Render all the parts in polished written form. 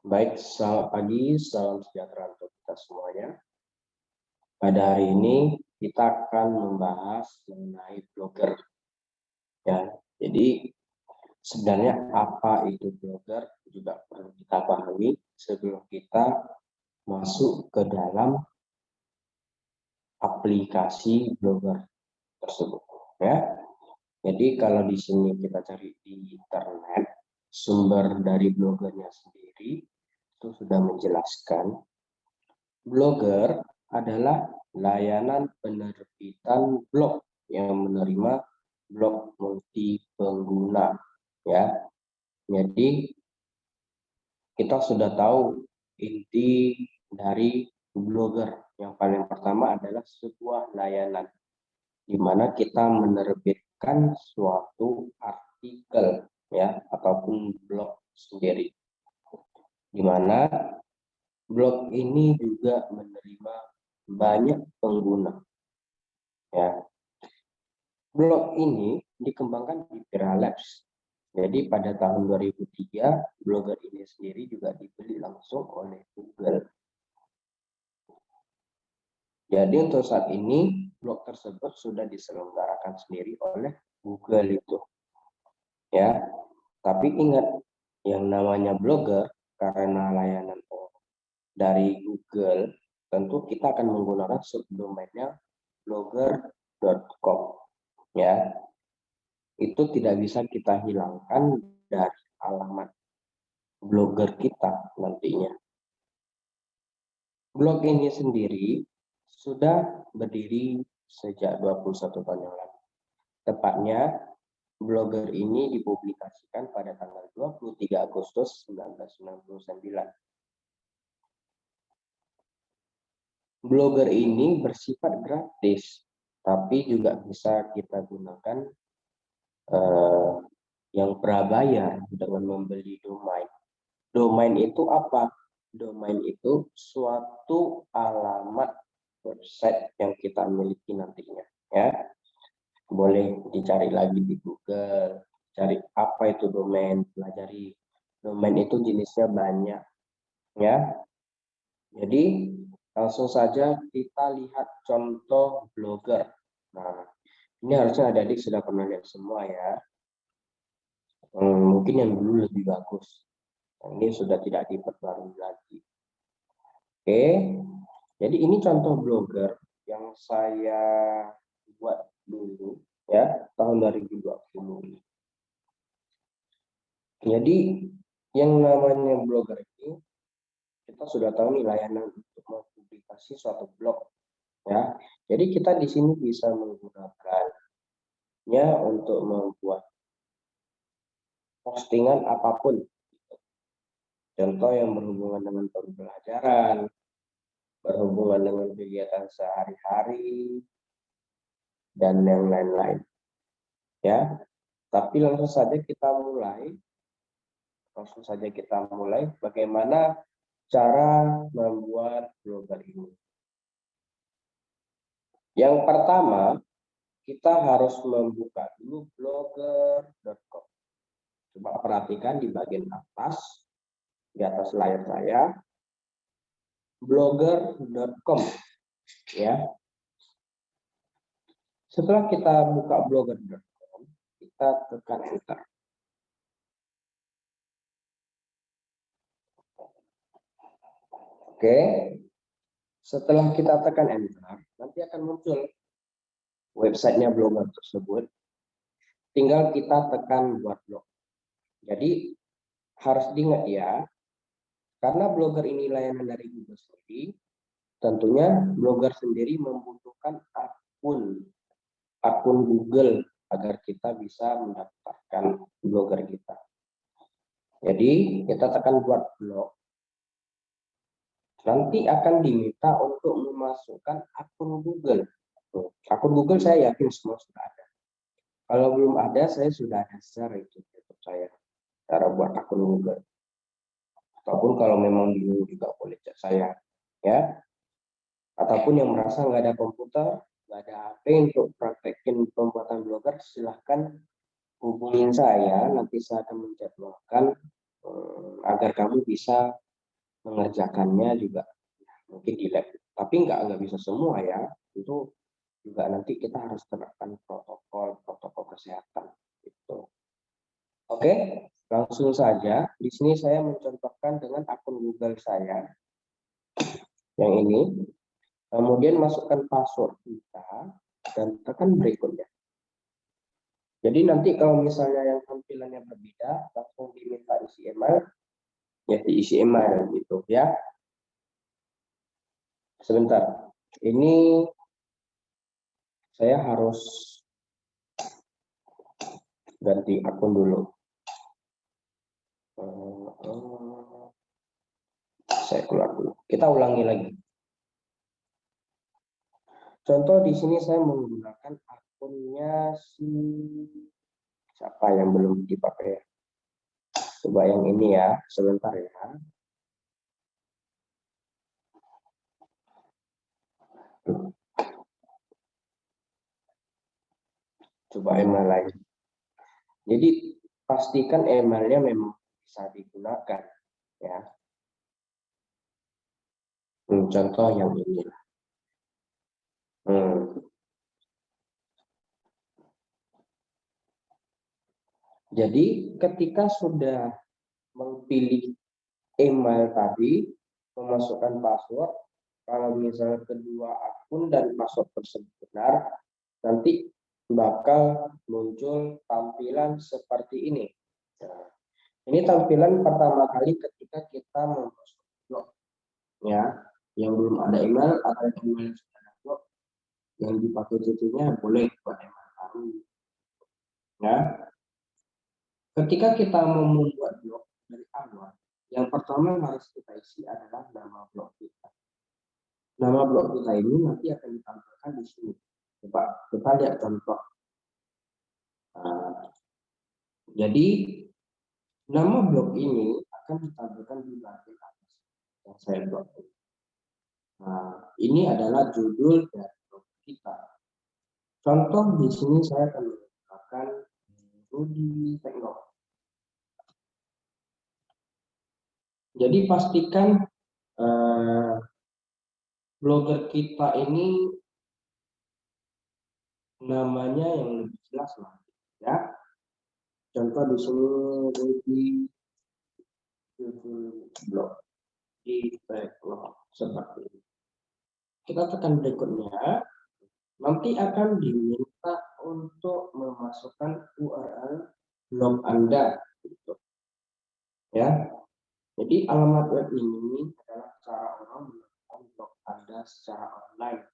Baik, selamat pagi, salam sejahtera untuk kita semuanya. Pada hari ini kita akan membahas mengenai blogger. Ya, jadi sebenarnya apa itu blogger juga perlu kita pahami sebelum kita masuk ke dalam aplikasi blogger tersebut. Ya, jadi kalau di sini kita cari di internet, sumber dari bloggernya sendiri itu sudah menjelaskan. Blogger adalah layanan penerbitan blog yang menerima blog multi pengguna, ya. Jadi kita sudah tahu inti dari blogger. Yang paling pertama adalah sebuah layanan di mana kita menerbitkan suatu artikel, ya, ataupun blog sendiri. Di mana blog ini juga menerima banyak pengguna. Ya, blog ini dikembangkan di Pira Labs. Jadi pada tahun 2003, blogger ini sendiri juga dibeli langsung oleh Google. Jadi untuk saat ini, blog tersebut sudah diselenggarakan sendiri oleh Google itu. Ya, tapi ingat, yang namanya blogger karena layanan dari Google, tentu kita akan menggunakan subdomainnya blogger.com. Ya, itu tidak bisa kita hilangkan dari alamat blogger kita nantinya. Blog ini sendiri sudah berdiri sejak 21 tahun yang lalu. Tepatnya, blogger ini dipublikasikan pada tanggal 23 Agustus 1999. Blogger ini bersifat gratis, tapi juga bisa kita gunakan yang prabayar dengan membeli domain. Domain itu apa? Domain itu suatu alamat website yang kita miliki nantinya. Ya, boleh dicari lagi di Google, cari apa itu domain, pelajari. Domain itu jenisnya banyak. Ya, jadi langsung saja kita lihat contoh blogger. Nah, ini harusnya adik-adik sudah pernah lihat semua ya. Mungkin yang dulu lebih bagus. Ini sudah tidak diperbarui lagi. Oke, jadi ini contoh blogger yang saya buat dulu ya, tahun 2020 ini. Jadi yang namanya blogger ini, kita sudah tahu nih layanan untuk mempublikasi suatu blog ya. Jadi kita di sini bisa menggunakannya untuk membuat postingan apapun. Contoh yang berhubungan dengan pembelajaran, berhubungan dengan kegiatan sehari-hari, dan yang lain-lain. Ya, tapi langsung saja kita mulai bagaimana cara membuat blogger ini. Yang pertama, kita harus membuka dulu blogger.com. Coba perhatikan di bagian atas, di atas layar saya, blogger.com ya. Setelah kita buka blogger.com, kita tekan enter. Oke, setelah kita tekan enter, nanti akan muncul websitenya blogger tersebut. Tinggal kita tekan buat blog. Jadi harus diingat ya, karena blogger ini layanan dari Google sendiri, tentunya blogger sendiri membutuhkan akun Google agar kita bisa mendaftarkan blogger kita. Jadi kita tekan buat blog. Nanti akan diminta untuk memasukkan akun Google. Akun Google saya yakin semua sudah ada. Kalau belum ada, saya sudah ada share itu YouTube saya, cara buat akun Google. Ataupun kalau memang bingung juga boleh chat saya, ya. Ataupun yang merasa nggak ada komputer, nggak ada HP untuk praktekin pembuatan blogger, silahkan hubungin saya. Nanti saya akan menjadwalkan agar kamu bisa mengerjakannya juga mungkin di lab, tapi nggak bisa semua ya. Itu juga nanti kita harus terapkan protokol kesehatan gitu. Oke, langsung saja. Di sini saya mencontohkan dengan akun Google saya yang ini. Kemudian masukkan password kita dan tekan berikutnya. Jadi nanti kalau misalnya yang tampilannya berbeda, langsung diminta isi email, ya diisi email gitu ya. Sebentar, ini saya harus ganti akun dulu. Saya keluar dulu. Kita ulangi lagi. Contoh di sini saya menggunakan akunnya siapa yang belum dipakai ya. Coba yang ini ya, sebentar ya. Coba email lain. Jadi pastikan emailnya memang bisa digunakan ya. Contoh yang ini. Jadi ketika sudah memilih email tadi, memasukkan password, kalau misalnya kedua akun dan password tersebut benar, nanti bakal muncul tampilan seperti ini. Nah, ini tampilan pertama kali ketika kita memasukkan blog, ya, yang belum ada email atau email yang sudah ada blog, yang dipakai cutinya boleh buat email baru. Ya, ketika kita mau membuat blog dari awal, yang pertama yang harus kita isi adalah nama blog kita. Nama blog kita ini nanti akan ditampilkan di sini. Coba kita lihat contoh. Nah, jadi nama blog ini akan ditampilkan di bagian atas yang saya buat. Nah, ini adalah judul dari blog kita. Contoh di sini saya akan menggunakan Rudy Techno. Jadi pastikan blogger kita ini namanya yang lebih jelas lah, ya. Contoh di sini Rudy blog di Techno seperti ini. Kita tekan berikutnya. Nanti akan diminta untuk memasukkan URL blog Anda, gitu. Ya. Jadi alamat web ini adalah cara orang menemukan blog Anda secara online.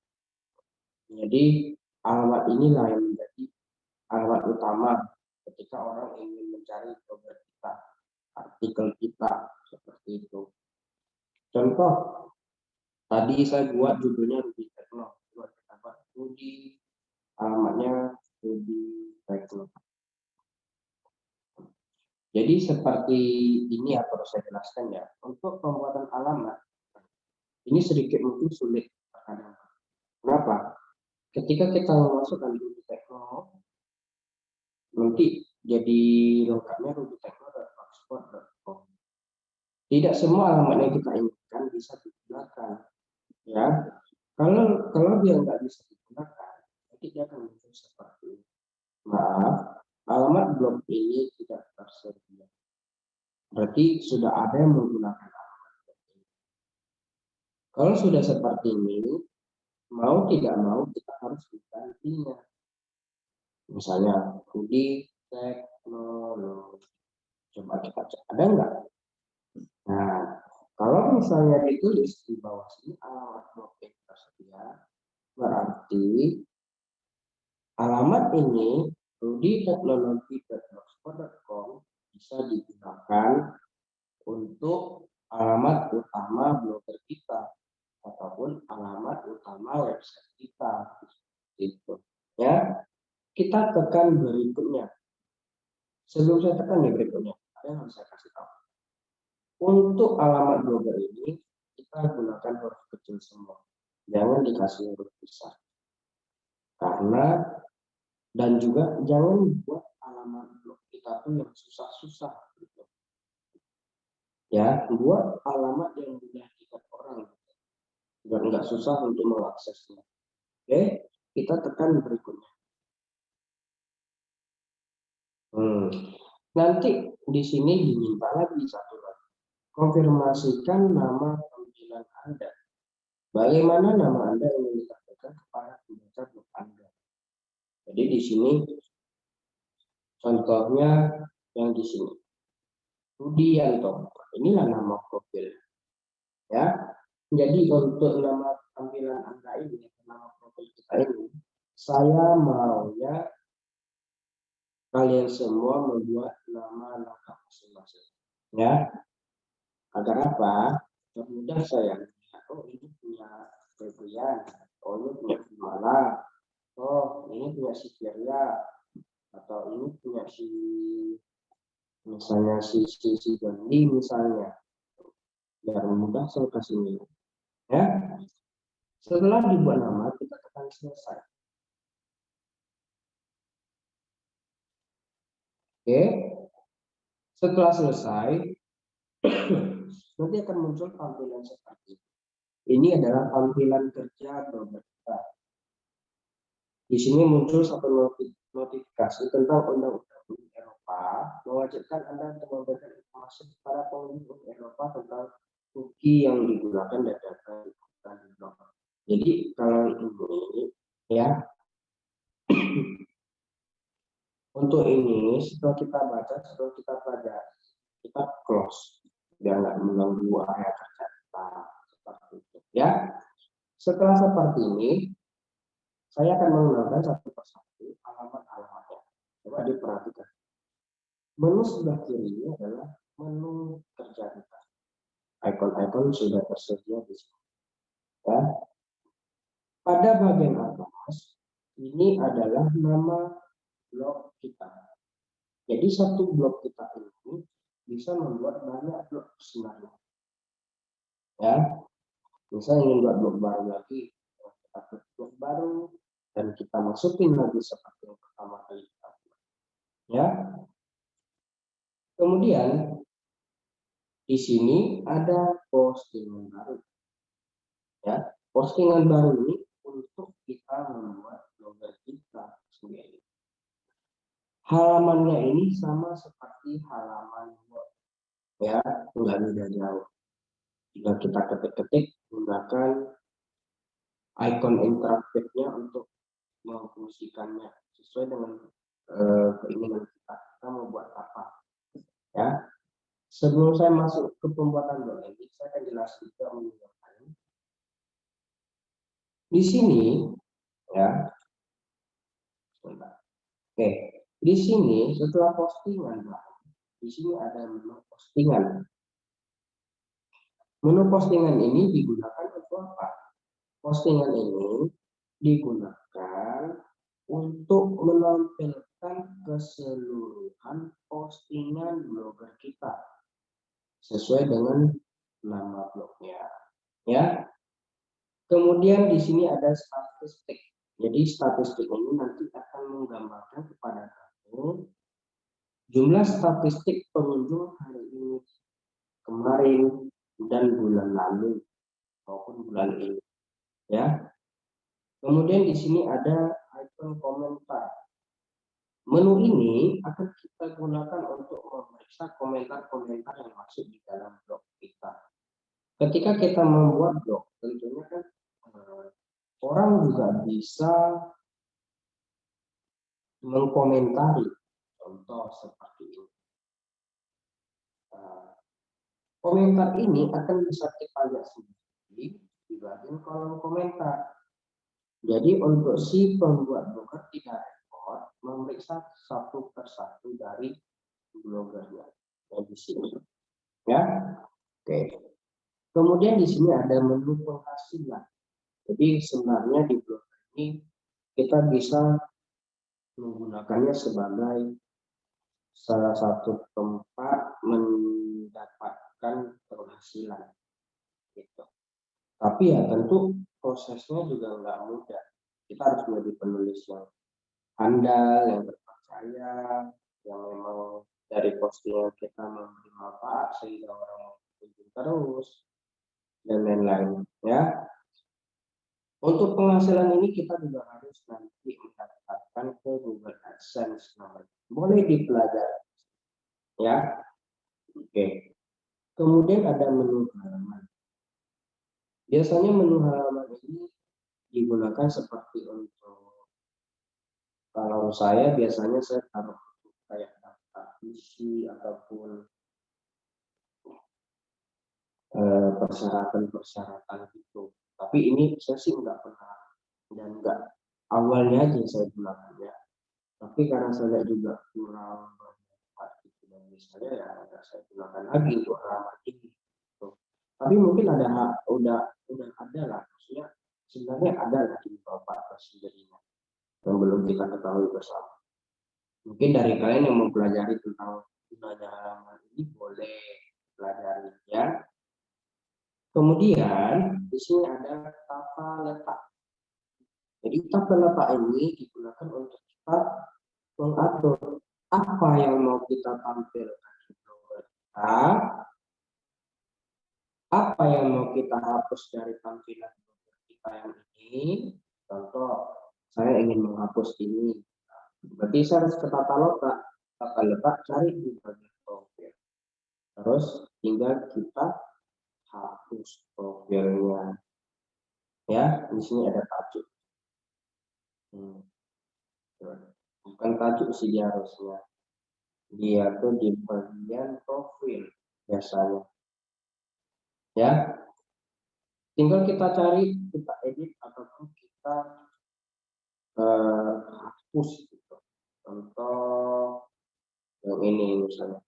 Jadi alamat inilah yang menjadi alamat utama ketika orang ingin mencari blogger kita, artikel kita, seperti itu. Contoh, tadi saya buat judulnya Rudy Techno, buat kita buat Rudy, alamatnya Rudy Techno. Jadi seperti ini ya, perlu saya jelaskan ya. Untuk pembuatan alamat, ini sedikit mungkin sulit terkadang. Kenapa? Ketika kita memasukkan Rudy Techno, nanti jadi lengkapnya rubytechno.blogspot.com. Tidak semua alamat yang kita inginkan bisa digunakan. Ya, kalau dia nggak bisa digunakan, nanti dia akan muncul seperti ini. Maaf, alamat blog ini tidak tersedia. Berarti sudah ada yang menggunakan alamat blog ini. Kalau sudah seperti ini, mau tidak mau kita harus menggantinya. Misalnya Rudy Technology. Coba kita cek, ada nggak? Nah, kalau misalnya ditulis di bawah sini alamat blog yang tersedia, berarti alamat ini rudytechnology.blogspot.com bisa digunakan untuk alamat utama blogger kita ataupun alamat utama website kita. Gitu. Ya, kita tekan berikutnya. Sebelum saya tekan nih berikutnya, ada yang harus saya kasih tahu. Untuk alamat blogger ini, kita gunakan huruf kecil semua. Jangan dikasih huruf besar. Karena, dan juga jangan buat alamat blog kita tuh yang susah-susah. Gitu. Ya, buat alamat yang mudah diingat orang, biar nggak susah untuk mengaksesnya. Oke, kita tekan berikutnya. Nanti di sini diminta lagi satu lagi. Konfirmasikan nama panggilan Anda. Bagaimana nama Anda yang ditampilkan kepada pembaca blog Anda? Jadi di sini contohnya yang di sini. Rudianto. Inilah nama profil. Ya. Jadi untuk nama tampilan Anda ini, nama profil kita ini, saya maunya kalian semua membuat nama lengkap masing-masing. Ya. Agar apa? Mudah saya. Oh, ini punya Febrian. Oh, ini punya Mala. Oh, ini punya si Firya. Atau ini punya si misalnya si Gandhi misalnya. Biar mudah saya kasih nilai. Ya. Setelah dibuat nama, kita tekan selesai. Oke. Setelah selesai, nanti akan muncul tampilan seperti ini. Ini adalah tampilan kerja blogger kita. Di sini muncul satu notifikasi tentang Undang-Undang Eropa mewajibkan Anda untuk memberikan informasi kepada pengunjung Eropa tentang cookie yang digunakan dan data di blog. Jadi kalau ini ya untuk ini setelah kita baca, setelah kita pelajari, kita close biar nggak mengganggu area kerja kita seperti itu ya. Setelah seperti ini, saya akan menggunakan satu persatu alamat-alamatnya. Coba diperhatikan. Menu sebelah kiri ini adalah menu kerja kita. Icon-icon sudah tersedia di sini. Ya. Pada bagian atas, ini adalah nama blog kita. Jadi satu blog kita ini bisa membuat banyak blog sebenarnya. Ya, misalnya ingin buat blog baru lagi, kita buat blog baru dan kita masukin lagi seperti yang pertama kali kita buat. Ya. Kemudian di sini ada postingan baru. Ya, postingan baru ini untuk kita membuat blogger kita sendiri. Halamannya ini sama seperti halaman web. Ya, nggak beda jauh. Jika kita ketik-ketik, gunakan icon interaktifnya untuk memfungsikannya sesuai dengan keinginan kita. Kita mau buat apa? Ya. Sebelum saya masuk ke pembuatan blog ini, saya akan jelaskan juga menunjukkan. Di sini, ya. Oke, di sini setelah postingan, di sini ada menu postingan. Menu postingan ini digunakan untuk apa? Postingan ini digunakan untuk menampilkan keseluruhan postingan blogger kita sesuai dengan nama blognya. Ya. Kemudian di sini ada statistik. Jadi statistik ini nanti akan menggambarkan kepada kamu jumlah statistik pengunjung hari ini, kemarin, dan bulan lalu maupun bulan ini. Ya. Kemudian di sini ada icon komentar. Menu ini akan kita gunakan untuk memeriksa komentar-komentar yang masuk di dalam blog kita. Ketika kita membuat blog, tentunya kan orang juga bisa mengkomentari. Contoh seperti ini. Komentar ini akan bisa kita lihat sendiri di bagian kolom komentar. Jadi untuk si pembuat blogger tidak repot memeriksa satu persatu dari bloggernya yang di sini. Ya, oke. Kemudian di sini ada menu penghasilan. Jadi sebenarnya di blog ini kita bisa menggunakannya sebagai salah satu tempat mendapatkan penghasilan. Gitu. Tapi ya tentu prosesnya juga nggak mudah. Kita harus menjadi penulis yang handal, yang terpercaya, yang memang dari postingan kita memberi manfaat sehingga orang kunjung terus dan lain-lain ya. Untuk penghasilan ini kita juga harus nanti mendaftarkan ke Google AdSense namanya. Boleh dipelajari ya. Oke. Kemudian ada menu halaman. Biasanya menu halaman ini digunakan seperti untuk, kalau saya biasanya saya taruh kayak daftar isi ataupun persyaratan gitu. Tapi ini saya sih nggak pernah dan nggak awalnya aja saya gunakannya. Tapi karena saya juga kurang bermanfaat gitu dan misalnya ya nggak saya gunakan lagi untuk halaman ini. Gitu. Tapi mungkin udah ada lah, maksudnya sebenarnya ada lah di Bapak tersendirinya yang belum kita ketahui bersama. Mungkin dari kalian yang mempelajari tentang gunanya halaman ini boleh pelajari ya. Kemudian di sini ada tata letak. Jadi tata letak ini digunakan untuk kita mengatur apa yang mau kita tampilkan di blogger kita, apa yang mau kita hapus dari tampilan blogger kita yang ini. Contoh, saya ingin menghapus ini. Berarti saya harus ke tata letak cari di bagian profil. Terus tinggal kita hapus profilnya. Ya, di sini ada tajuk. Bukan tajuk sih dia harusnya. Dia tuh di bagian profil biasanya. Ya, tinggal kita cari, kita edit ataupun kita hapus gitu. Contoh yang ini misalnya.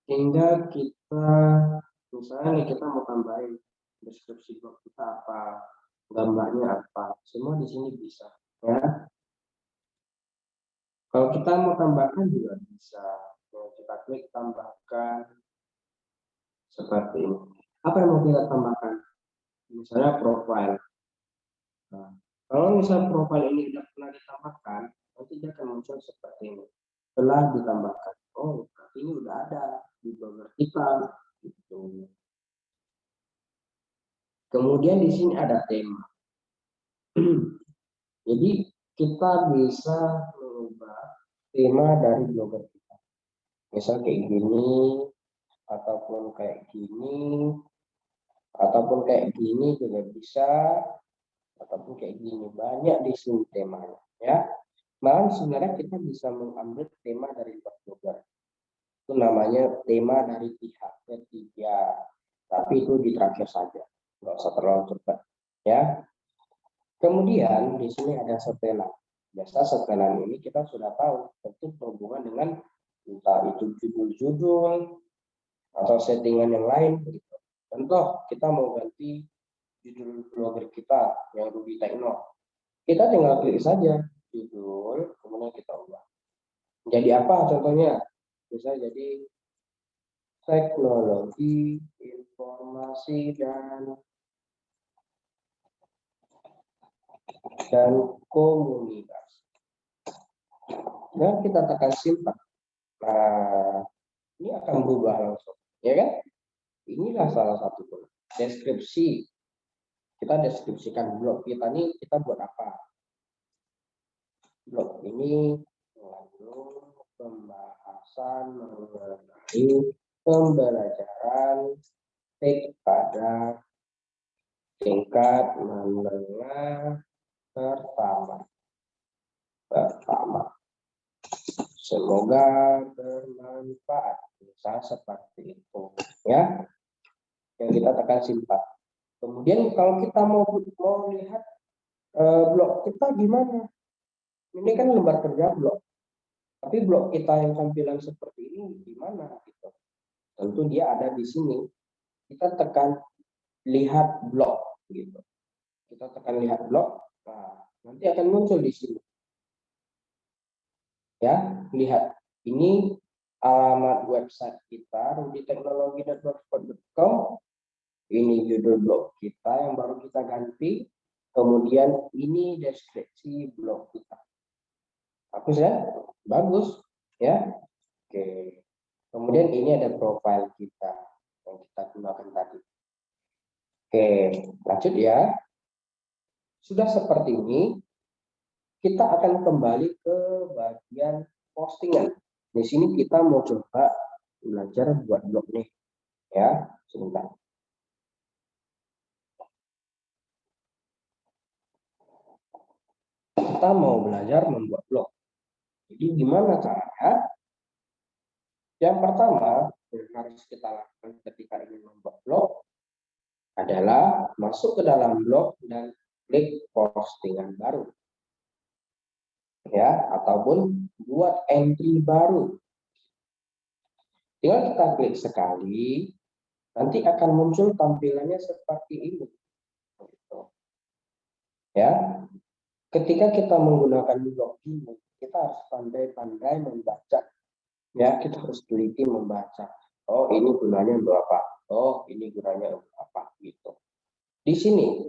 Tinggal kita misalnya nih kita mau tambahin deskripsi blog kita apa, gambarnya apa, semua di sini bisa ya. Kalau kita mau tambahkan juga bisa. Kalau kita klik tambahkan seperti ini. Apa yang mau kita tambahkan? Misalnya profile. Nah, kalau misalnya profile ini tidak pernah ditambahkan, nanti dia akan muncul seperti ini. Telah ditambahkan. Oh, berarti ini udah ada di blogger kita. Gitu. Kemudian di sini ada tema. Jadi kita bisa mengubah tema dari blogger kita. Misal kayak gini, ataupun kayak gini, ataupun kayak gini juga bisa, ataupun kayak gini. Banyak di sini temanya, ya. Malah sebenarnya kita bisa mengambil tema dari blogger. Itu namanya tema dari pihak ketiga. Tapi itu di terakhir saja, nggak usah terlalu cepat, ya. Kemudian di sini ada setelan. Biasa setelan ini kita sudah tahu, tentu berhubungan dengan entah itu judul-judul atau settingan yang lain. Gitu. Contoh, kita mau ganti judul blogger kita yang Ruby Techno. Kita tinggal klik saja judul, kemudian kita ubah. Jadi apa contohnya? Bisa jadi teknologi, informasi, dan komunikasi. Dan kita tekan simpan. Nah, ini akan berubah langsung, ya kan? Inilah salah satu deskripsi. Kita deskripsikan blog kita ini kita buat apa? Blog ini mengandung pembahasan mengenai pembelajaran pada tingkat menengah pertama. Semoga bermanfaat. Bisa seperti itu, ya. Yang kita tekan simpan. Kemudian kalau kita mau lihat blog kita gimana? Ini kan lembar kerja blog. Tapi blog kita yang tampilan seperti ini gimana gitu. Tentu dia ada di sini. Kita tekan lihat blog gitu. Kita tekan lihat blog. Nah, nanti akan muncul di sini. Ya, lihat. Ini alamat website kita rubyteknologi.blogspot.com. Ini judul blog kita yang baru kita ganti. Kemudian ini deskripsi blog kita. Hapus ya, bagus ya. Oke. Kemudian ini ada profil kita yang kita gunakan tadi. Oke, lanjut ya. Sudah seperti ini, kita akan kembali ke bagian postingan. Di sini kita mau coba belajar buat blog nih, ya. Sebentar. Kita mau belajar membuat blog. Jadi gimana caranya? Yang pertama yang harus kita lakukan ketika ingin membuat blog adalah masuk ke dalam blog dan klik postingan baru. Ya, ataupun buat entry baru. Tinggal kita klik sekali, nanti akan muncul tampilannya seperti ini. Ya, ketika kita menggunakan blog ini, kita harus pandai-pandai membaca. Ya, kita harus teliti membaca. Oh, ini gunanya untuk apa? Oh, ini gunanya untuk apa? Gitu. Di sini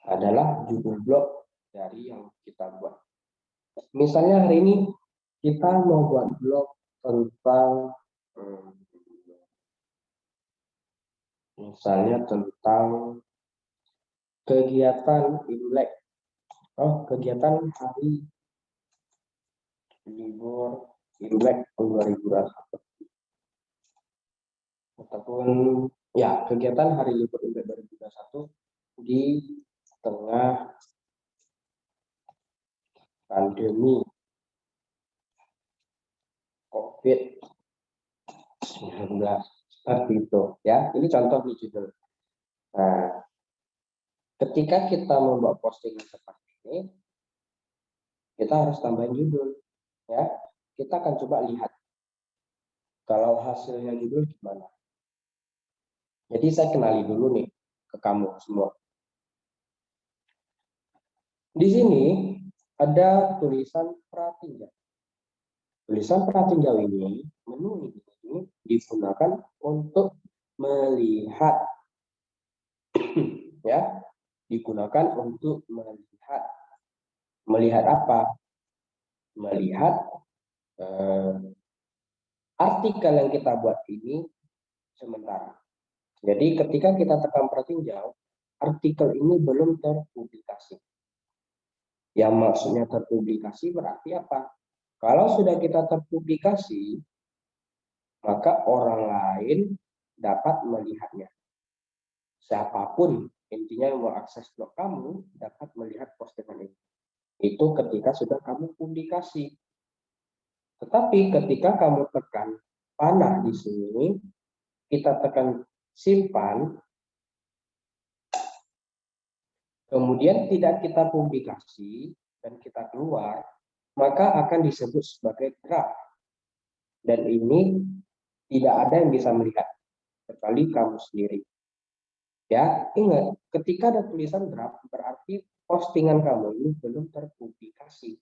adalah judul blog dari yang kita buat. Misalnya hari ini kita mau buat blog tentang misalnya tentang kegiatan Imlek. Oh, kegiatan hari libur Imlek 2021. Ataupun ya, kegiatan hari libur Imlek 2021 di tengah pandemi COVID-19 seperti itu ya. Ini contoh di judul. Nah, ketika kita membuat postingan seperti ini, kita harus tambahin judul ya. Kita akan coba lihat kalau hasilnya judul gimana. Jadi saya kenali dulu nih ke kamu semua. Di sini ada tulisan pratinjau. Tulisan pratinjau ini, menu ini digunakan untuk melihat ya, digunakan untuk melihat apa? Melihat artikel yang kita buat ini sementara. Jadi ketika kita tekan pratinjau, artikel ini belum terpublikasi. Yang maksudnya terpublikasi berarti apa? Kalau sudah kita terpublikasi, maka orang lain dapat melihatnya. Siapapun intinya yang mau akses blog kamu dapat melihat postingan ini. Itu ketika sudah kamu publikasi. Tetapi ketika kamu tekan panah di sini, kita tekan simpan, kemudian tidak kita publikasi dan kita keluar, maka akan disebut sebagai draft. Dan ini tidak ada yang bisa melihat kecuali kamu sendiri. Ya, ingat, ketika ada tulisan draft berarti postingan kamu ini belum terpublikasi.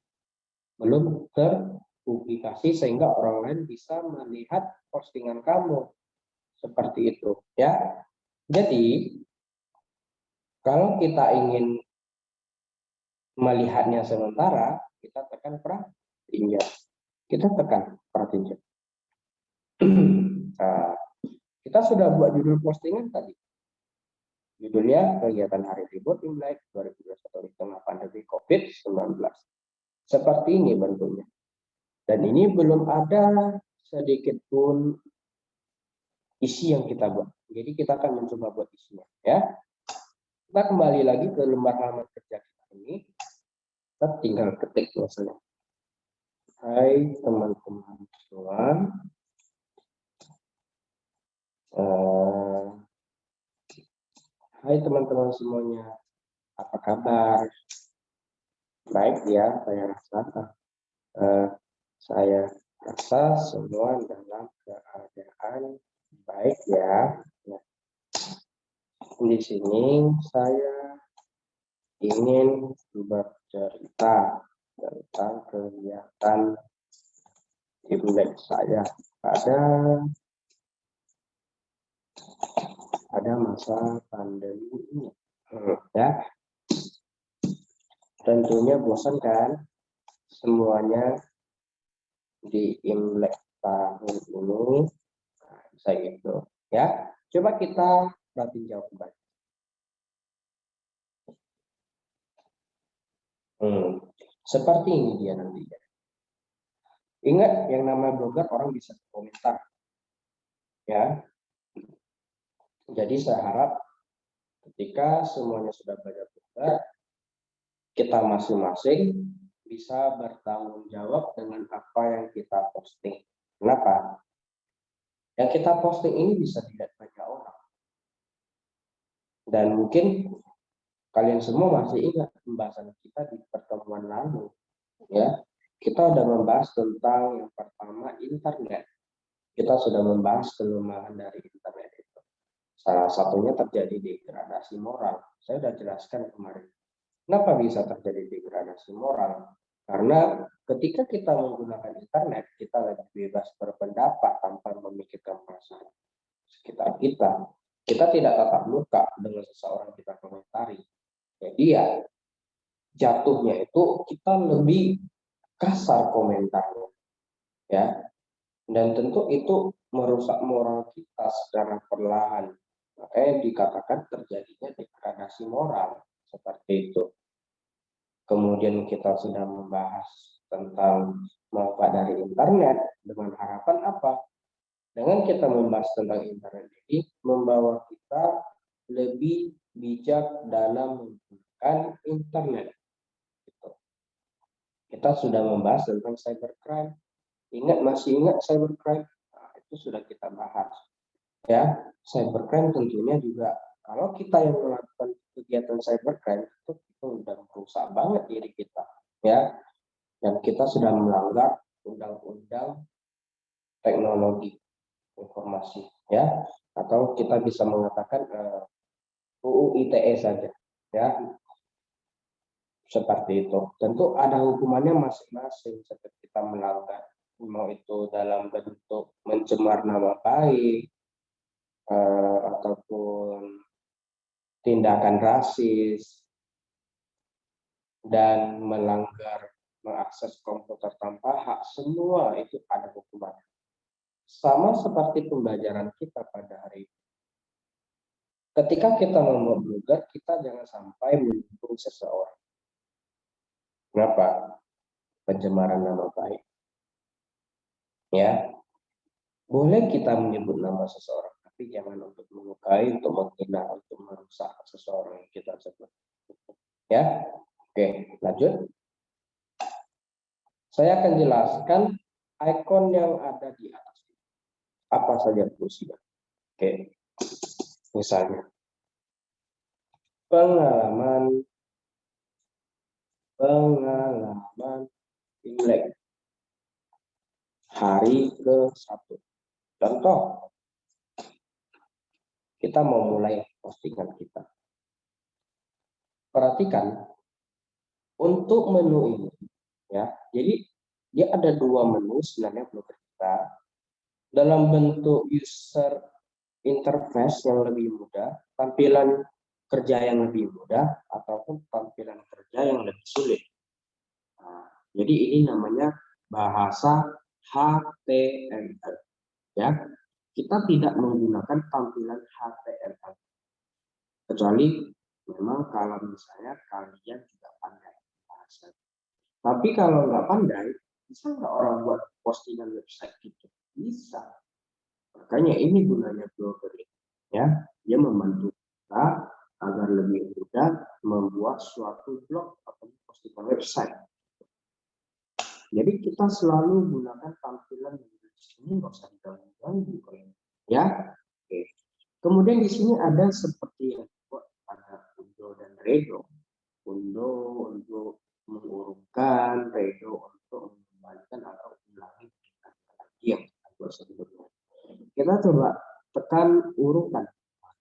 Belum terpublikasi sehingga orang lain bisa melihat postingan kamu. Seperti itu, ya. Jadi, kalau kita ingin melihatnya sementara, kita tekan pratinjau. Kita tekan pratinjau. Nah, kita sudah buat judul postingan tadi. Judulnya kegiatan hari libur Imlek 2021 di tengah pandemi COVID-19. Seperti ini bentuknya. Dan ini belum ada sedikit pun isi yang kita buat. Jadi kita akan mencoba buat isinya, ya. Kita kembali lagi ke lembar halaman kerja kita ini. Kita tinggal ketik misalnya. Hai teman-teman semua. Hai teman-teman semuanya. Apa kabar? Baik ya, saya rasa semua dalam keadaan baik ya. Nah, di sini saya ingin bercerita tentang kegiatan Imlek saya pada masa pandemi ini. Ya, tentunya bosan kan? semuanya di Imlek tahun ini. Nah, bisa gitu ya. Coba kita perhatiin jawaban. Seperti ini dia nantinya. Ingat, yang namanya blogger orang bisa komentar ya. Jadi saya harap ketika semuanya sudah banyak blogger, kita masing-masing bisa bertanggung jawab dengan apa yang kita posting. Kenapa? Yang kita posting ini bisa dilihat banyak orang. Dan mungkin kalian semua masih ingat pembahasan kita di pertemuan lalu, ya. Kita sudah membahas tentang yang pertama internet. Kita sudah membahas kelemahan dari internet itu. Salah satunya terjadi degradasi moral. Saya sudah jelaskan kemarin. Kenapa bisa terjadi degradasi moral? Karena ketika kita menggunakan internet, kita lebih bebas berpendapat tanpa memikirkan perasaan sekitar kita. Kita tidak tatap muka dengan seseorang kita komentari. Jadi ya jatuhnya itu kita lebih kasar komentarnya, ya. Dan tentu itu merusak moral kita secara perlahan. Makanya dikatakan terjadinya degradasi moral seperti itu. Kemudian kita sudah membahas tentang manfaat dari internet dengan harapan apa? Dengan kita membahas tentang internet ini membawa kita lebih bijak dalam menggunakan internet. Kita sudah membahas tentang cybercrime. Masih ingat cybercrime? Nah, itu sudah kita bahas. Ya, cybercrime tentunya juga kalau kita yang melakukan kegiatan cybercrime itu sudah merusak banget diri kita, ya. Dan kita sudah melanggar undang-undang teknologi informasi, ya. Atau kita bisa mengatakan UU ITE saja, ya. Seperti itu. Tentu ada hukumannya masing-masing seperti kita melanggar, mau itu dalam bentuk mencemar nama baik ataupun tindakan rasis dan melanggar mengakses komputer tanpa hak, semua itu ada hukumannya. Sama seperti pembelajaran kita pada hari ini. Ketika kita membuat blogger, kita jangan sampai menyinggung seseorang. Kenapa? Pencemaran nama baik. Ya, boleh kita menyebut nama seseorang, tapi jangan untuk melukai, untuk menghina, untuk merusak seseorang yang kita sebut. Ya, oke, lanjut. Saya akan jelaskan ikon yang ada di atas. Apa saja fungsinya? Oke, misalnya pengalaman Imlek hari ke-1. Contoh, kita mau mulai postingan kita. Perhatikan untuk menu ini, ya. Jadi dia ada dua menu sebenarnya blogger kita dalam bentuk user interface yang lebih mudah, tampilan kerja yang lebih mudah, ataupun tampilan kerja yang lebih sulit. Nah, jadi ini namanya bahasa HTML. Ya, kita tidak menggunakan tampilan HTML kecuali memang kalau misalnya kalian juga pandai bahasa. Tapi kalau nggak pandai, bisa nggak orang buat postingan website gitu? Bisa. Makanya ini gunanya blogger, ya. Dia membantu kita agar lebih mudah membuat suatu blog atau postingan website. Jadi kita selalu gunakan tampilan yang di sini, nggak usah diganggu-ganggu, ya. Oke. Kemudian di sini ada seperti yang ada undo dan redo. Undo untuk mengurungkan, redo untuk mengembalikan atau ulangi yang sebelumnya. Kita coba tekan urungkan,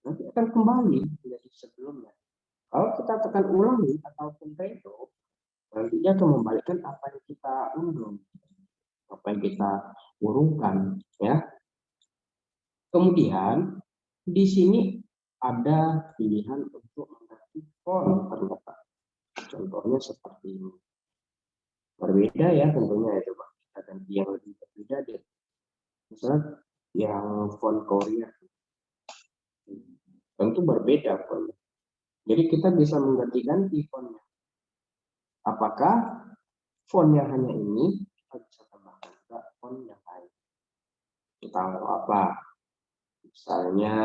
nanti akan kembali menjadi sebelumnya. Kalau kita tekan ulangi ataupun redo, nantinya akan membalikan apa yang kita unduh, apa yang kita urungkan, ya. Kemudian di sini ada pilihan untuk mengganti font terletak. Contohnya seperti ini. Berbeda ya tentunya ya, coba kita ganti yang lebih berbeda deh. Misalnya yang font Korea. Tentu berbeda fontnya. Jadi kita bisa mengganti-ganti fontnya. Apakah font yang hanya ini kita bisa tambahkan juga font yang lain. Kita mau apa? Misalnya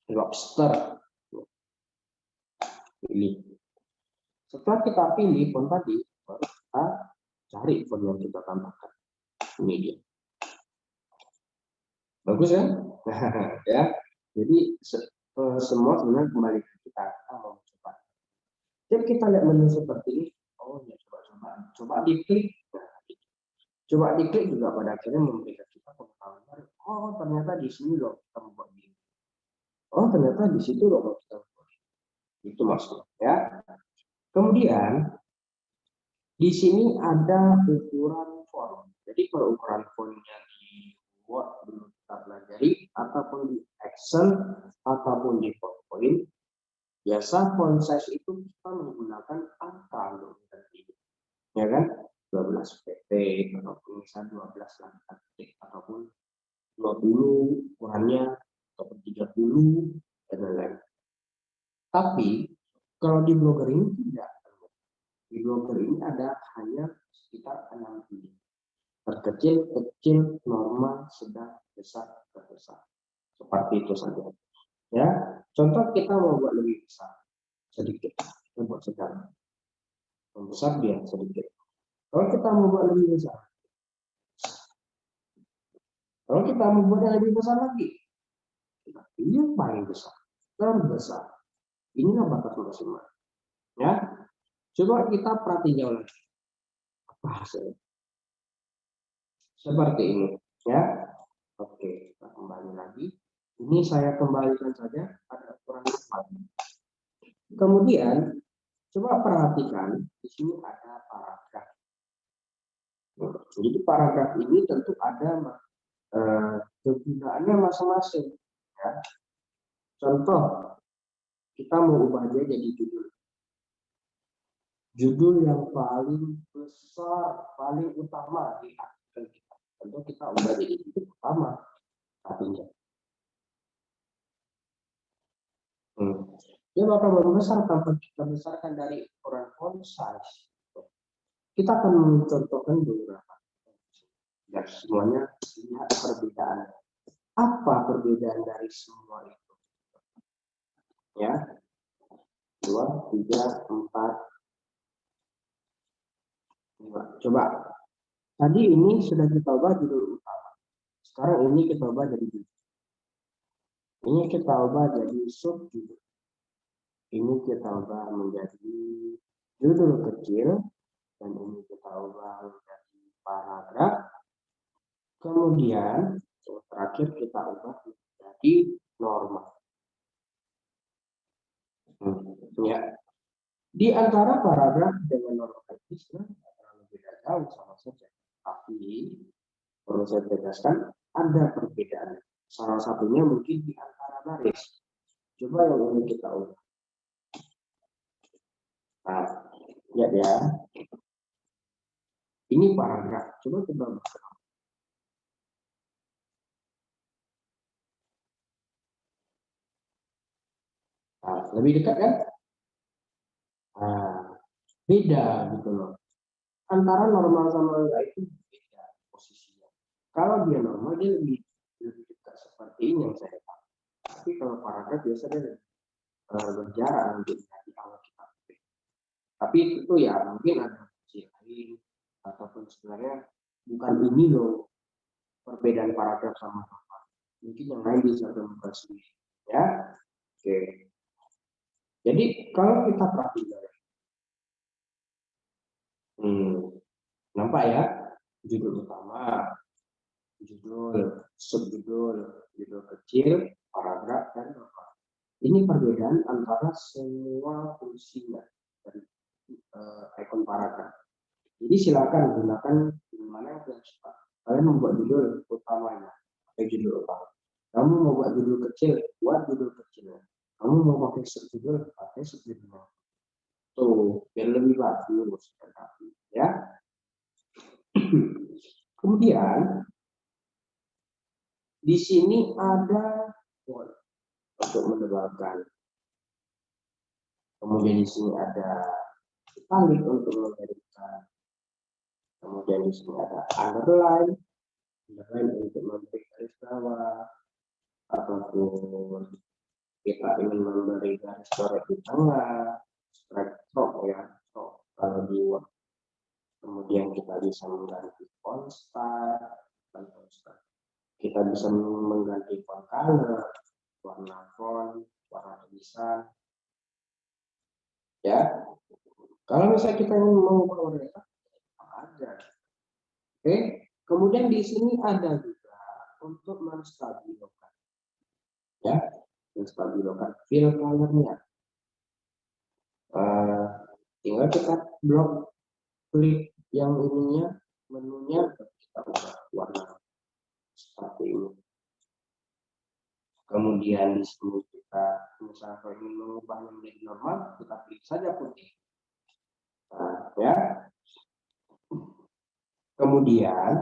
lobster. Pilih. Setelah kita pilih font tadi, baru kita cari font yang kita tambahkan. Ini dia. Bagus ya? Ya. Jadi semua sebenarnya kembali ke kita mau coba. Jadi kita lihat menu seperti ini. Oh ya, coba diklik. Nah, coba diklik juga pada akhirnya memberikan kita pengetahuan. Oh ternyata di sini loh kita membuat ini. Oh ternyata di situ loh kita membuat. Itu maksudnya. Ya. Kemudian di sini ada ukuran font. Jadi kalau ukuran fontnya di Word belum kita pelajari, ataupun di Excel, ataupun di PowerPoint, biasa font size itu kita menggunakan angka untuk mengganti. Ya kan? 12 pt, ataupun misalnya 12 langkah ketik, ataupun 20 ukurannya, ataupun 30, dan lain-lain. Tapi, kalau di Blogger ini tidak. Di Blogger ini ada hanya sekitar 6 pilih. Terkecil, kecil, normal, sedang, besar, terbesar. Seperti itu saja. Ya, contoh kita mau buat lebih besar, sedikit. Kita buat sedang. Membesar dia sedikit. Kalau kita mau buat lebih besar, kalau kita mau buat yang lebih besar lagi, kita pilih yang paling besar, terbesar. Inilah batas maksimal. Ya, coba kita perhatiin lagi. Apa hasilnya? Seperti ini. Ya, oke. Kita kembali lagi. Ini saya kembalikan saja ada ukuran normal. Kemudian coba perhatikan di sini ada paragraf. Jadi paragraf ini tentu ada kegunaannya masing-masing. Ya. Contoh, kita mau ubah dia jadi judul. Judul yang paling besar, paling utama di artikel kita. Tentu kita ubah jadi judul utama artinya. Dia bakal membesar tanpa kita besarkan dari ukuran font size. Kita akan mencontohkan beberapa. Ya, semuanya lihat perbedaan. Apa perbedaan dari semua itu? Ya, 2, 3, 4, 5. Coba. Tadi ini sudah kita ubah judul utama. Sekarang ini kita ubah jadi judul. Ini kita ubah jadi sub judul. Ini kita ubah menjadi judul kecil. Dan ini kita ubah menjadi paragraf. Kemudian terakhir kita ubah menjadi normal. Ya. Di antara paragraf dengan normal itu sebenarnya terlalu beda jauh sama saja. Tapi perlu saya tegaskan ada perbedaan. Salah satunya mungkin di antara baris. Coba yang ini kita ubah. Nah, lihat ya. Ini paragraf. Coba kita ubah. Nah, lebih dekat kan? Nah, beda gitu loh. Antara normal sama enggak itu beda posisinya. Kalau dia normal dia lebih dekat seperti ini yang saya tahu. Tapi kalau paragraf biasanya lebih berjarak untuk di awal kita. Tapi itu ya mungkin ada opsi lain ataupun sebenarnya bukan ini loh perbedaan paragraf sama normal. Mungkin yang lain bisa temukan sendiri. Ya, oke. Jadi kalau kita perhatikan, nampak ya judul utama, judul, subjudul, judul kecil, paragraf dan normal. Ini perbedaan antara semua fungsinya dari ikon paragraf. Jadi silakan gunakan mana yang kalian suka. Kalian membuat judul utamanya, pakai judul utama. Kamu mau buat judul kecil, buat judul kecilnya. Kamu mau pakai subjudul, pakai subjudulnya. Tuh, biar lebih bagus ya. Kemudian di sini ada untuk menebalkan. Kemudian di sini ada italic untuk menggariskan. Kemudian di sini ada underline untuk memberi garis bawah, ataupun kita ingin memberi garis coret di tengah, stroke ya, stroke kalau di Word. Kemudian kita bisa mengganti font style, kita bisa mengganti font color, warna font, warna tulisan, ya. Kalau misalnya kita ingin mengubah warna ada. Oke, kemudian di sini ada juga untuk menstabilkan, ya, menstabilkan fill color-nya. Tinggal kita blok klik yang ininya, menunya kita ubah warna seperti ini. Kemudian di sini kita misalnya ingin mengubahnya menjadi normal, kita klik saja putih. Nah, ya. Kemudian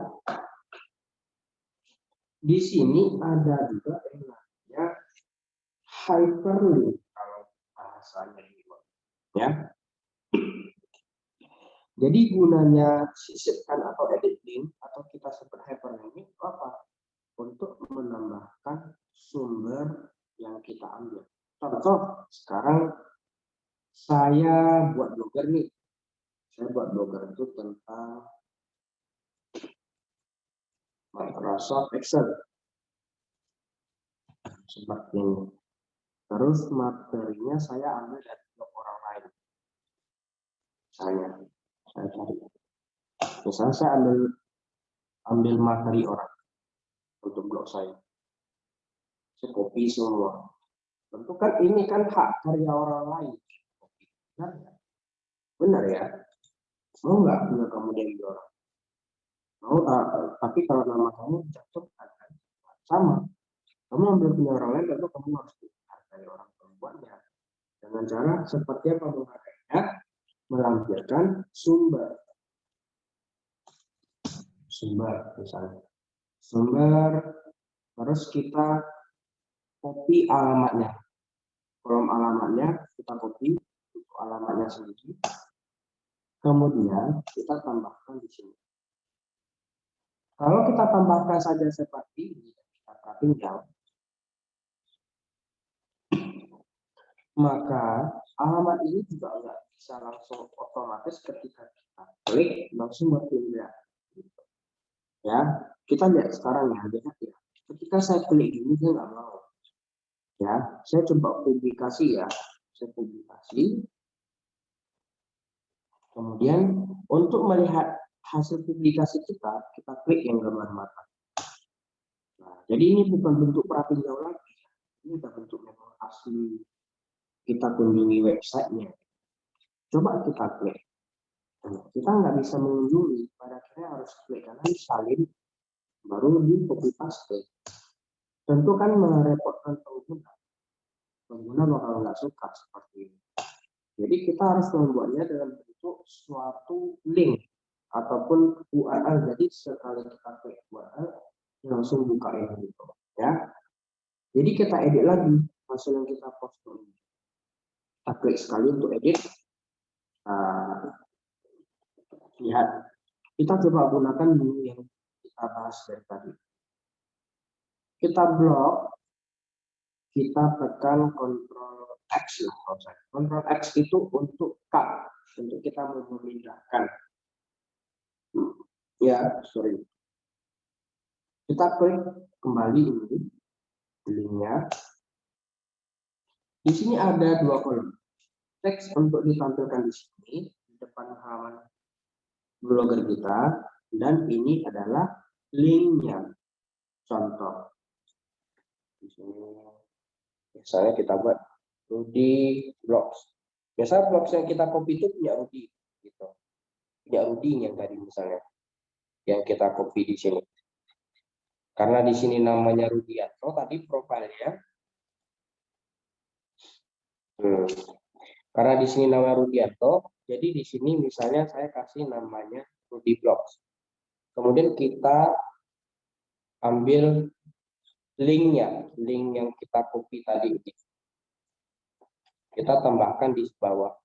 di sini ada juga yang namanya hyperlink kalau bahasanya ini, ya. Jadi gunanya sisipkan atau edit link atau kita sebut hyperlink itu apa? Untuk menambahkan sumber yang kita ambil. Contoh, sekarang saya buat blogger nih. Saya buat blogger itu tentang Microsoft Excel. Seperti ini. Terus materinya saya ambil dari blog orang lain. Saya cari. Misalnya saya ambil materi orang untuk blog saya. Saya copy semua. Tentu kan ini kan hak karya orang lain. Benar ya? Mau nggak punya kamu dari orang? Mau, tapi kalau nama kamu cocok kan? Sama. Kamu ambil punya orang lain, tentu kamu harus menghargai orang perempuannya. Dengan cara seperti apa menghargainya? Melampirkan sumber. Sumber misalnya. Sumber, terus kita copy alamatnya. Kolom alamatnya kita copy untuk alamatnya sendiri. Kemudian kita tambahkan di sini. Kalau kita tambahkan saja seperti ini, kita tinggal, maka alamat ini juga nggak bisa langsung otomatis ketika kita klik langsung berpindah. Ya, kita lihat sekarang ya, lihat ya. Ketika saya klik ini dia nggak mau. Ya, saya coba publikasi ya, saya publikasi. Kemudian untuk melihat hasil publikasi kita klik yang gambar mata. Nah, jadi ini bukan bentuk pratinjau lagi, ini sudah bentuk memang asli. Kita kunjungi websitenya. Coba kita klik. Nah, kita nggak bisa mengunjungi, pada akhirnya harus klik kanan salin, baru di copy paste. Tentu kan merepotkan pengguna. Pengguna bakal nggak suka seperti ini. Jadi kita harus membuatnya dalam bentuk suatu link ataupun URL. Jadi sekali kita klik URL langsung buka ini gitu, ya. Jadi kita edit lagi hasil yang kita post ini. Kita klik sekali untuk edit. Lihat, kita coba gunakan menu yang kita bahas dari tadi. Kita blok, kita tekan Ctrl X lah. Ctrl X itu untuk cut, untuk kita memindahkan. Ya, sorry. Kita klik kembali ini linknya. Di sini ada dua kolom. Teks untuk ditampilkan di sini di depan halaman blogger kita, dan ini adalah linknya. Contoh. Di sini misalnya kita buat Rudy Blogs. Biasa blogs yang kita copy itu punya Rudy, gitu. Punya Rudy yang tadi misalnya, yang kita copy di sini. Karena di sini namanya Rudianto, tadi profilnya. Karena di sini nama Rudianto, jadi di sini misalnya saya kasih namanya Rudi Blogs. Kemudian kita ambil linknya, link yang kita copy tadi. Kita tambahkan di bawah.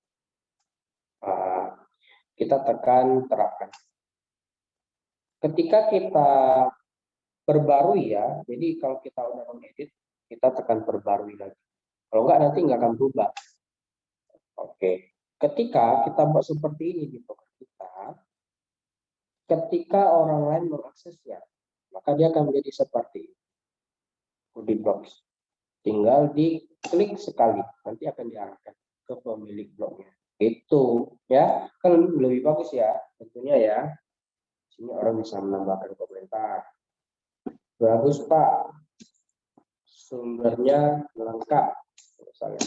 Kita tekan terapkan. Ketika kita perbarui ya, jadi kalau kita udah mengedit, kita tekan perbarui lagi. Kalau enggak nanti nggak akan berubah. Oke, ketika kita buat seperti ini di program kita, ketika orang lain mengaksesnya, maka dia akan menjadi seperti Rudi Blogs. Tinggal diklik sekali, nanti akan diarahkan ke pemilik blognya. Itu ya, kan lebih bagus ya, tentunya ya. Sini orang bisa menambahkan komentar. Bagus Pak, sumbernya lengkap, misalnya.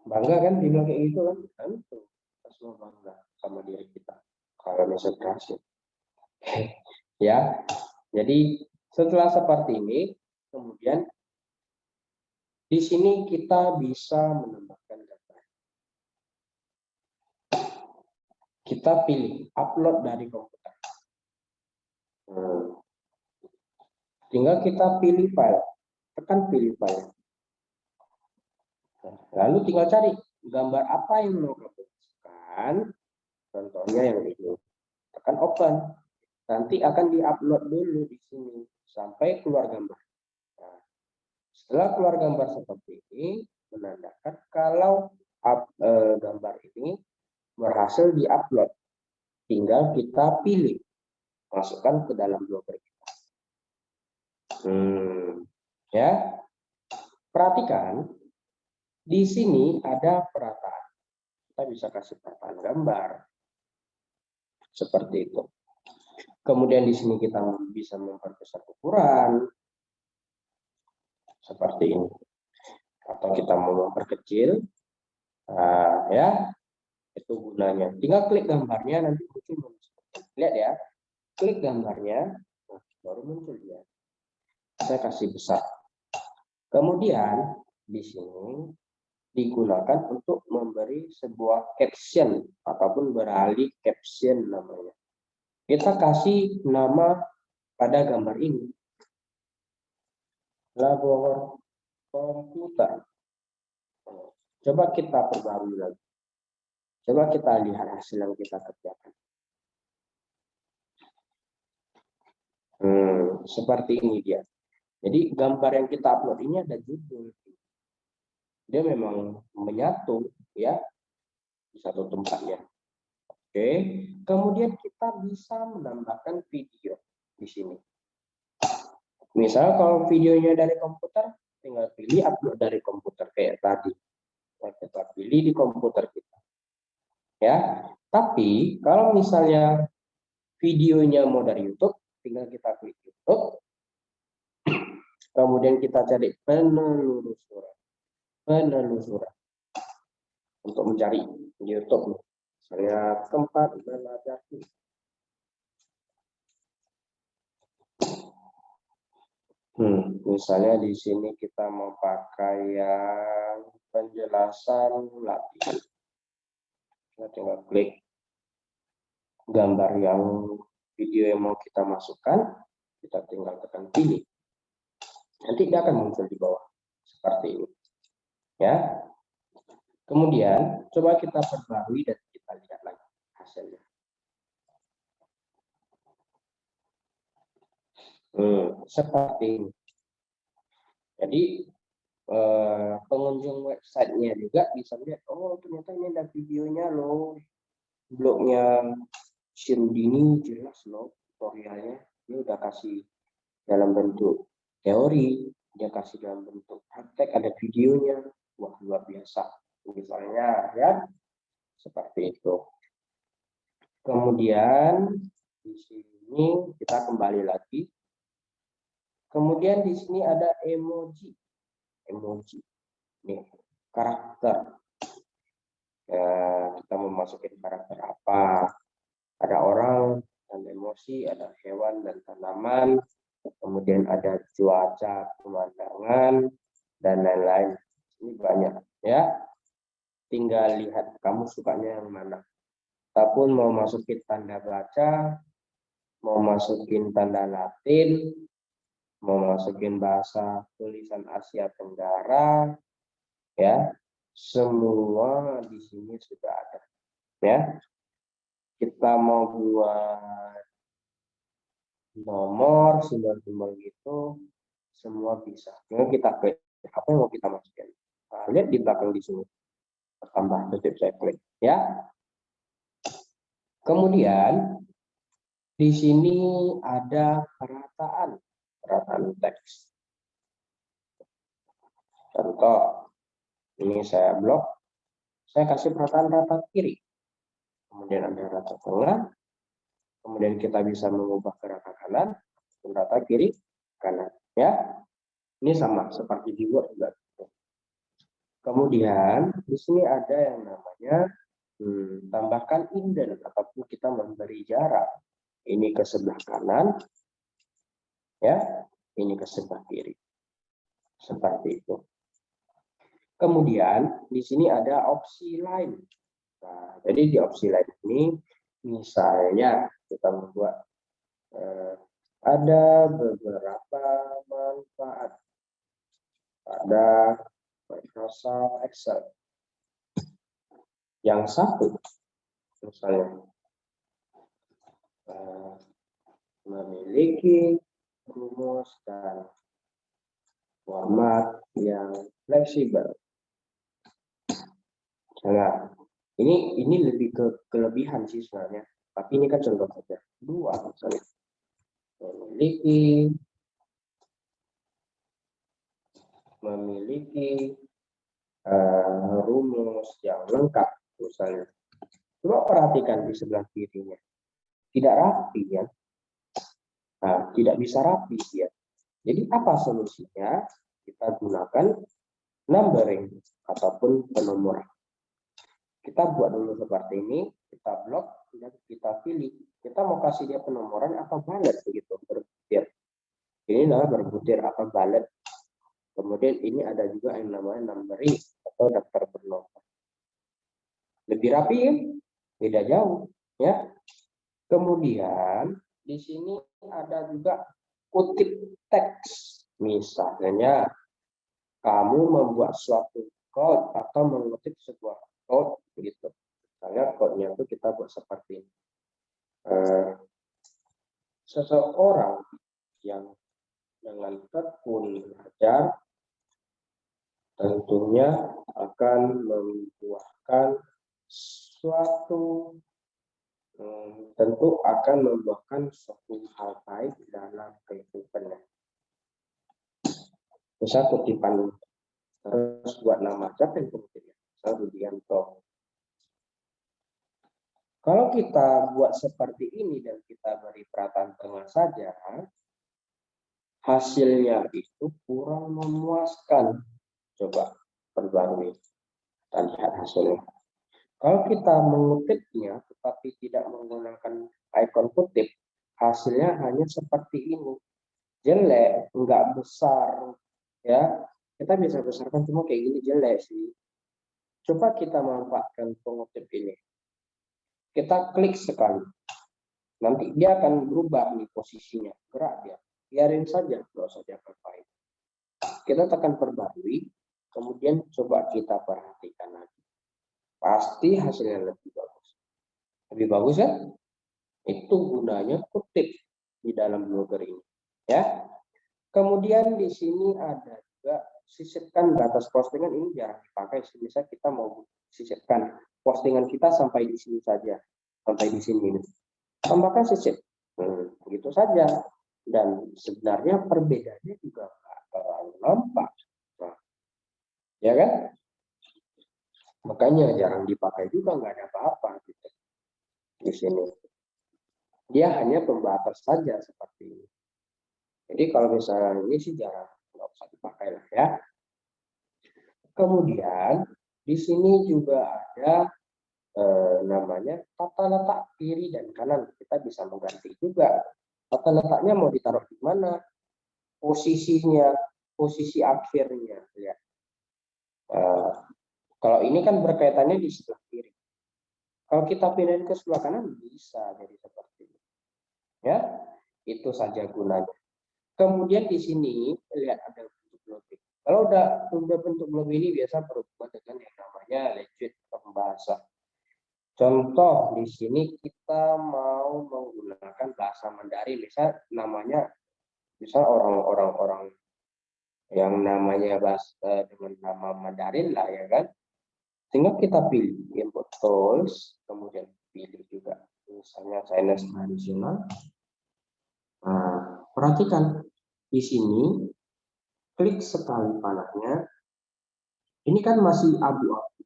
Bangga kan dibilang kayak gitu kan? Tentu, kita semua bangga sama diri kita kalau misalnya berhasil. Ya, jadi setelah seperti ini, kemudian di sini kita bisa menambahkan gambar. Kita pilih upload dari komputer. Tinggal kita pilih file, tekan pilih file. Lalu tinggal cari gambar apa yang mau kamu masukkan. Contohnya yang ini. Tekan open. Nanti akan diupload dulu di sini sampai keluar gambar. Nah, setelah keluar gambar seperti ini, menandakan kalau gambar ini berhasil diupload. Tinggal kita pilih, masukkan ke dalam blogger kita. Ya, perhatikan di sini ada perataan. Kita bisa kasih perataan gambar seperti itu. Kemudian di sini kita bisa memperbesar ukuran seperti ini. Atau kita mau memperkecil, ya itu gunanya. Tinggal klik gambarnya nanti muncul. Lihat ya, klik gambarnya, baru muncul dia. Saya kasih besar. Kemudian di sini digunakan untuk memberi sebuah caption ataupun beralih caption namanya. Kita kasih nama pada gambar ini. Labor komputer. Coba kita perbarui lagi. Coba kita lihat hasil yang kita kerjakan. Seperti ini dia. Jadi gambar yang kita upload ini ada judul. Dia memang menyatu ya di satu tempatnya. Oke, kemudian kita bisa menambahkan video di sini. Misal kalau videonya dari komputer, tinggal pilih upload dari komputer kayak tadi. Kita pilih di komputer kita. Ya, tapi kalau misalnya videonya mau dari YouTube, tinggal kita klik YouTube. Kemudian kita cari penelusuran. Untuk mencari di YouTube. Saya tempat belajar. Misalnya di sini kita mau pakai yang penjelasan latihan. Kita tinggal klik gambar yang video yang mau kita masukkan, kita tinggal tekan pilih. Nanti dia akan muncul di bawah seperti ini. Ya. Kemudian coba kita perbarui dan kita lihat lagi hasilnya. Seperti ini. Jadi pengunjung websitenya juga bisa lihat, oh ternyata ini ada videonya loh, blognya Shirudini jelas loh tutorialnya. Dia udah kasih dalam bentuk teori, dia kasih dalam bentuk praktek, ada videonya. Wah, luar biasa. Misalnya ya seperti itu. Kemudian di sini kita kembali lagi. Kemudian di sini ada emoji. Nih, karakter. Kita mau masukin karakter apa? Ada orang dan emosi, ada hewan dan tanaman, kemudian ada cuaca, pemandangan, dan lain-lain. Ini banyak ya. tinggal lihat kamu sukanya yang mana. Ataupun mau masukin tanda baca, mau masukin tanda Latin, mau masukin bahasa tulisan Asia Tenggara, ya, semua di sini sudah ada. Ya, kita mau buat nomor, simbol-simbol gitu, semua bisa. Tinggal kita klik apa yang mau kita masukin. Nah, lihat di belakang di sini, tambah tutup saya klik, ya. Kemudian di sini ada perataan teks. Contoh, ini saya blok, saya kasih perataan rata kiri, kemudian ada rata tengah, kemudian kita bisa mengubah ke rata kanan, rata kiri, kanan. Ya, ini sama seperti di Word juga. Kemudian di sini ada yang namanya tambahkan indent ataupun kita memberi jarak. Ini ke sebelah kanan, ya, ini ke sebelah kiri. Seperti itu. Kemudian di sini ada opsi lain. Nah, jadi di opsi lain ini misalnya kita membuat ada beberapa manfaat pada Microsoft Excel. Yang satu misalnya memiliki rumus dan format yang fleksibel. Nah, ini lebih ke kelebihan sih sebenarnya, tapi ini kan contoh saja. Dua misalnya memiliki rumus yang lengkap misalnya. Coba perhatikan di sebelah kirinya, tidak rapi ya. Nah, tidak bisa rapi ya. Jadi apa solusinya? Kita gunakan numbering ataupun penomoran. Kita buat dulu seperti ini, kita blok dan kita pilih. Kita mau kasih dia penomoran atau bullet begitu, berbutir. Ini namanya berbutir atau bullet. Kemudian ini ada juga yang namanya numbering atau daftar bernomor. Lebih rapi ya? Beda jauh ya. Kemudian di sini ada juga kutip teks. Misalnya kamu membuat suatu code atau mengutip sebuah code begitu. Misalnya code-nya itu kita buat seperti ini. Seseorang yang dengan tekun belajar tentunya akan membuahkan suatu hal baik dalam kehidupannya. Misal kutipan terus buat nama siapa yang kutipnya? Misal Rudianto. Kalau kita buat seperti ini dan kita beri perataan tengah saja, hasilnya itu kurang memuaskan. Coba perbarui dan lihat hasilnya. Kalau kita mengutipnya tetapi tidak menggunakan ikon kutip, hasilnya hanya seperti ini. Jelek, enggak besar, ya. Kita bisa besarkan cuma kayak gini jelek sih. Coba kita manfaatkan pengutip ini. Kita klik sekali. Nanti dia akan berubah nih posisinya, gerak dia. Biarin saja, nggak usah diapa-apain. Kita tekan perbarui, kemudian coba kita perhatikan lagi. Pasti hasilnya lebih bagus. Lebih bagus ya? Itu gunanya kutip di dalam blogger ini. Ya. Kemudian di sini ada juga sisipkan batas postingan, ini jarang dipakai. Misal kita mau sisipkan postingan kita sampai di sini saja, sampai di sini. Tambahkan sisip, begitu saja. Dan sebenarnya perbedaannya juga nggak terlalu nampak, nah, ya kan? Makanya jarang dipakai juga, nggak ada apa-apa gitu. Di sini dia hanya pembatas saja seperti ini. Jadi kalau misalnya ini sih jarang, nggak usah dipakai lah ya. Kemudian di sini juga ada namanya tata letak kiri dan kanan. Kita bisa mengganti juga tata letaknya mau ditaruh di mana, posisinya, posisi akhirnya ya. Kalau ini kan berkaitannya di sebelah kiri. Kalau kita pindahin ke sebelah kanan bisa jadi seperti ini. Ya, itu saja gunanya. Kemudian di sini lihat ada bentuk blobbing. Kalau udah bentuk blobbing ini biasa berhubungan dengan yang namanya legit pembahasan. Contoh di sini kita mau menggunakan bahasa Mandarin, misal namanya, misal orang yang namanya bahasa dengan nama Mandarin lah ya kan. Sehingga kita pilih input tools, kemudian pilih juga misalnya Chinese tradisional. Nah, perhatikan di sini, klik sekali panahnya. Ini kan masih abu-abu.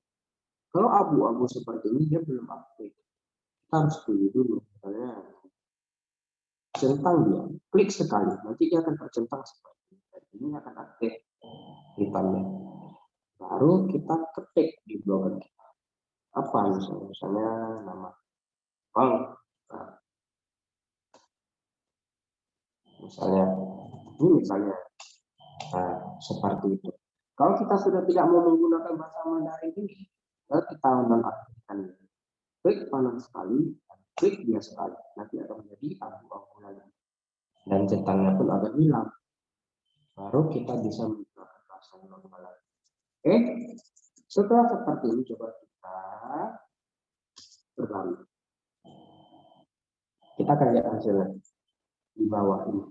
Kalau abu-abu seperti ini dia belum aktif. Kita harus pilih dulu. Misalnya centang dia, klik sekali, nanti dia akan tercentang seperti ini. Dan ini akan aktif hitamnya. Baru kita ketik di blogger kita. Apa misalnya nama Bang. Nah, misalnya ini misalnya. Nah, seperti itu. Kalau kita sudah tidak mau menggunakan bahasa Mandarin ini, kita nonaktifkan. Klik kanan sekali, klik dia sekali. Nanti akan menjadi abu-abu lagi. Dan centangnya pun akan hilang. Baru kita bisa menggunakan bahasa normal lagi. Oke, setelah seperti ini coba kita berbalik. Kita akan lihat hasilnya di bawah ini.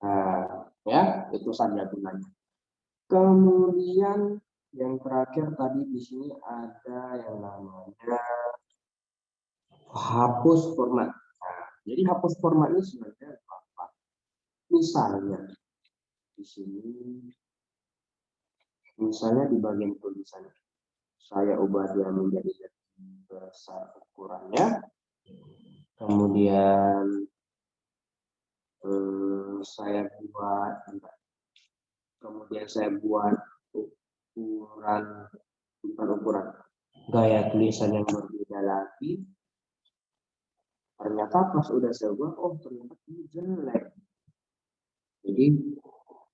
Nah, ya, itu saja gunanya. Kemudian yang terakhir tadi di sini ada yang namanya hapus format. Nah, jadi hapus format ini sebenarnya apa? Misalnya di sini, misalnya di bagian tulisan, saya ubah dia menjadi lebih besar ukurannya. Kemudian saya buat ukuran, bukan ukuran, gaya tulisan yang berbeda lagi. Ternyata pas udah saya buat, oh ternyata ini jelek. Jadi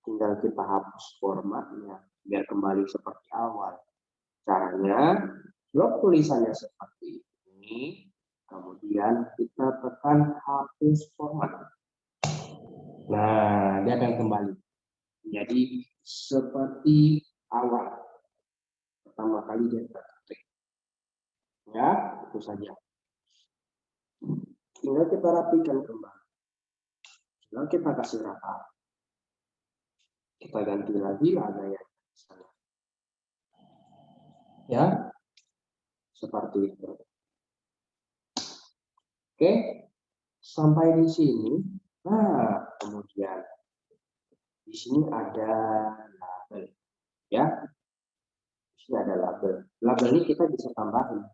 tinggal kita hapus formatnya biar kembali seperti awal. Caranya, blok tulisannya seperti ini, kemudian kita tekan hapus format. Nah, dia akan kembali. Jadi seperti awal. Pertama kali dia terketik. Ya, itu saja. Tinggal kita rapikan kembali. Tinggal kita kasih rata. Kita ganti lagi gaya sana. Ya, seperti itu. Oke, sampai di sini. Nah, kemudian di sini ada label, ya. Di sini ada label. Label ini kita bisa tambahin.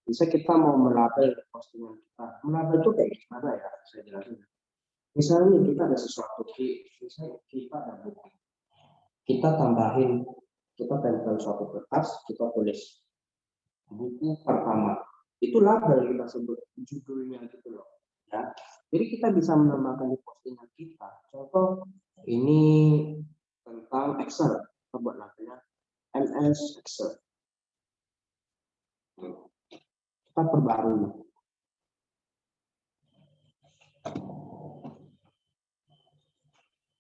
Bisa kita mau melabel postingan kita. Melabel itu kayak gimana ya? Saya jelasin. Misalnya kita ada sesuatu, misalnya kita ada buku. Kita tambahin, kita tempel suatu kertas, kita tulis buku pertama. Itu label kita sebut judulnya gitu loh. Ya. Jadi kita bisa menambahkan di postingan kita. Contoh ini tentang Excel. Kita buat labelnya MS Excel. Kita perbarui.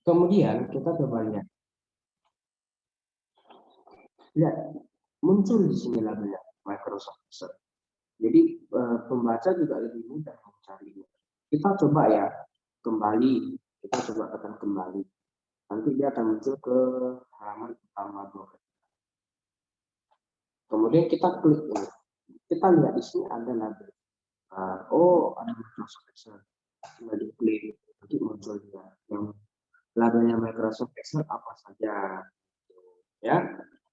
Kemudian kita coba lihat. Lihat, muncul di sini labelnya Microsoft Excel. Jadi pembaca juga lebih mudah mencarinya. Kita coba ya kembali, kita coba tekan kembali. Nanti dia akan muncul ke halaman utama blog. Kemudian kita klik ini. Kita lihat di sini ada label. Oh, ada Microsoft Excel. Tinggal diklik, nanti muncul dia. Yang labelnya Microsoft Excel apa saja. Ya,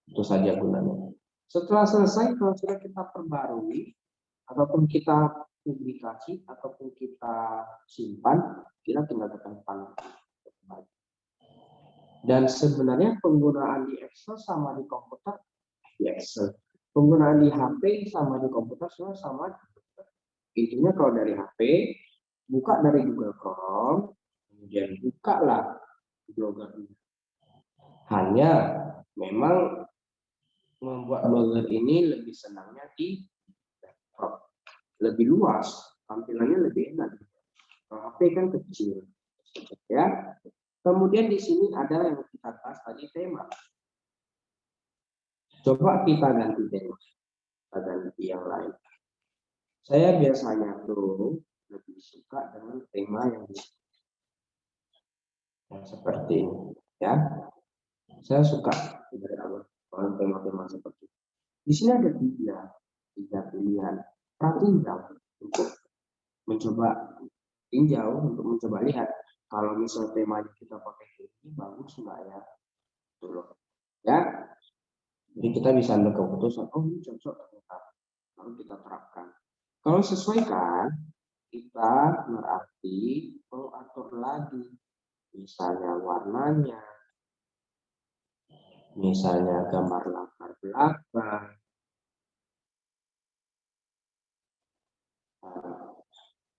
itu saja gunanya. Setelah selesai, kalau sudah kita perbarui, ataupun kita publikasi, ataupun kita simpan, kita tinggal tekan panel. Dan sebenarnya penggunaan di Excel sama di komputer, di Excel. Penggunaan di HP sama di komputer semua sama. Intinya kalau dari HP, buka dari Google Chrome, kemudian bukalah Blogger. Hanya memang membuat blogger ini lebih senangnya di laptop, lebih luas, tampilannya lebih enak. Kalau HP kan kecil, ya. Kemudian di sini ada yang kita bahas tadi, tema. Coba kita ganti tema, kita ganti yang lain. Saya biasanya tuh lebih suka dengan tema yang seperti ini, ya. Saya suka dari awal tema-tema seperti ini. Di sini ada tiga pilihan. Tinjau untuk mencoba untuk mencoba lihat kalau misal temanya kita pakai ini bagus nggak ya, gitu loh. Ya, jadi kita bisa ambil keputusan, oh ini cocok ternyata, lalu kita terapkan. Kalau sesuaikan, kita berarti mengatur lagi, misalnya warnanya, misalnya gambar latar belakang,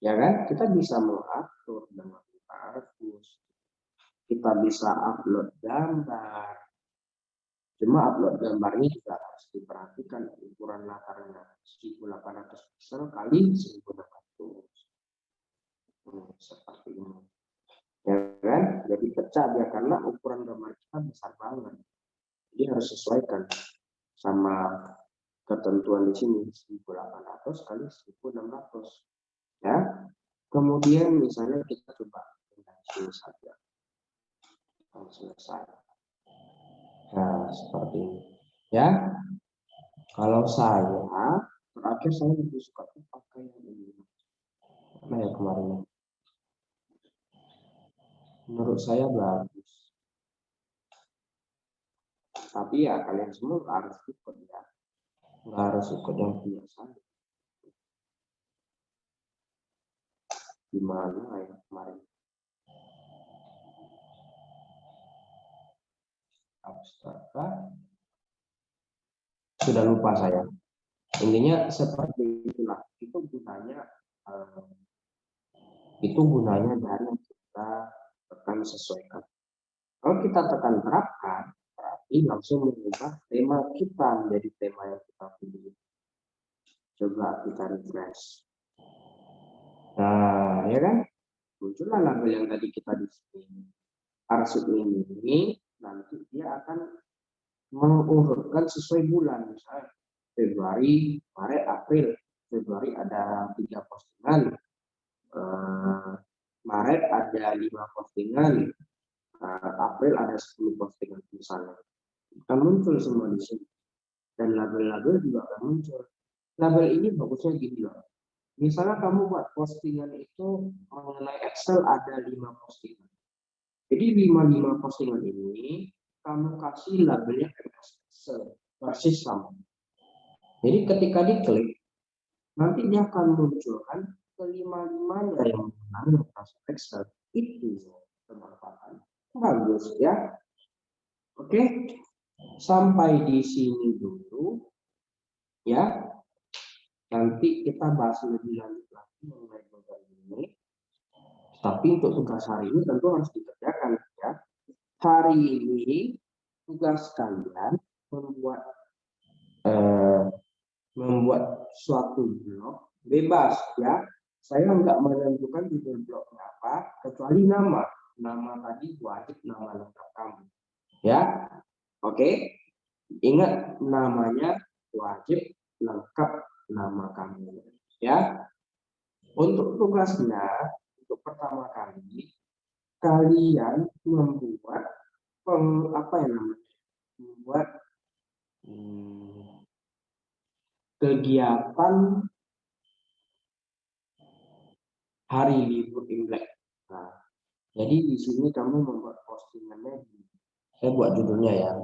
ya kan? Kita bisa mengatur dengan bagus. Kita bisa upload gambar. Cuma upload gambarnya juga harus diperhatikan ukuran latarnya 1800 pixel kali 1600. Seperti ini. Ya kan? Jadi pecah dia karena ukuran gambar kita besar banget. Jadi harus sesuaikan sama ketentuan di sini 1800 kali 1600. Ya. Kemudian misalnya kita coba dengan sini saja. Selesai. Nah, seperti ini. Ya. Kalau saya terakhir saya lebih suka pakai yang ini. Mana ya kemarin? Menurut saya bagus. Tapi ya kalian semua harus ikut ya. Nggak harus ikut yang biasa. Gimana ya kemarin? Abstrak. Sudah lupa saya. Intinya seperti itulah. Itu gunanya dari kita tekan sesuaikan. Kalau kita tekan terapkan, berarti langsung mengubah tema kita menjadi tema yang kita pilih. Coba kita refresh. Nah, ya kan? Muncullah label yang tadi kita di sini. Arsip ini nanti dia akan mengurutkan sesuai bulan, misalnya Februari, Maret, April. Februari ada 3 postingan, Maret ada 5 postingan, April ada 10 postingan misalnya. Akan muncul semua di sini. Dan label-label juga akan muncul. Label ini bagusnya gini loh. Misalnya kamu buat postingan itu mengenai Excel ada 5 postingan. Jadi 5 postingan ini kamu kasih labelnya Excel persis sama. Jadi ketika diklik, nanti dia akan munculkan kelima-limanya yang menggunakan masuk Excel. Itu kemanfaatan. Bagus ya. Oke, sampai di sini dulu ya. Nanti kita bahas lebih lanjut lagi mengenai program ini. Tapi untuk tugas hari ini tentu harus dikerjakan ya. Hari ini tugas kalian membuat suatu blog bebas ya. Saya nggak menentukan judul blognya apa kecuali nama. Nama tadi wajib nama lengkap kamu. Ya, oke. Ingat namanya wajib lengkap nama kamu. Ya. Untuk tugasnya, untuk pertama kali kalian membuat membuat kegiatan hari libur Imlek. Nah, jadi di sini kamu membuat postingannya. Saya buat judulnya ya.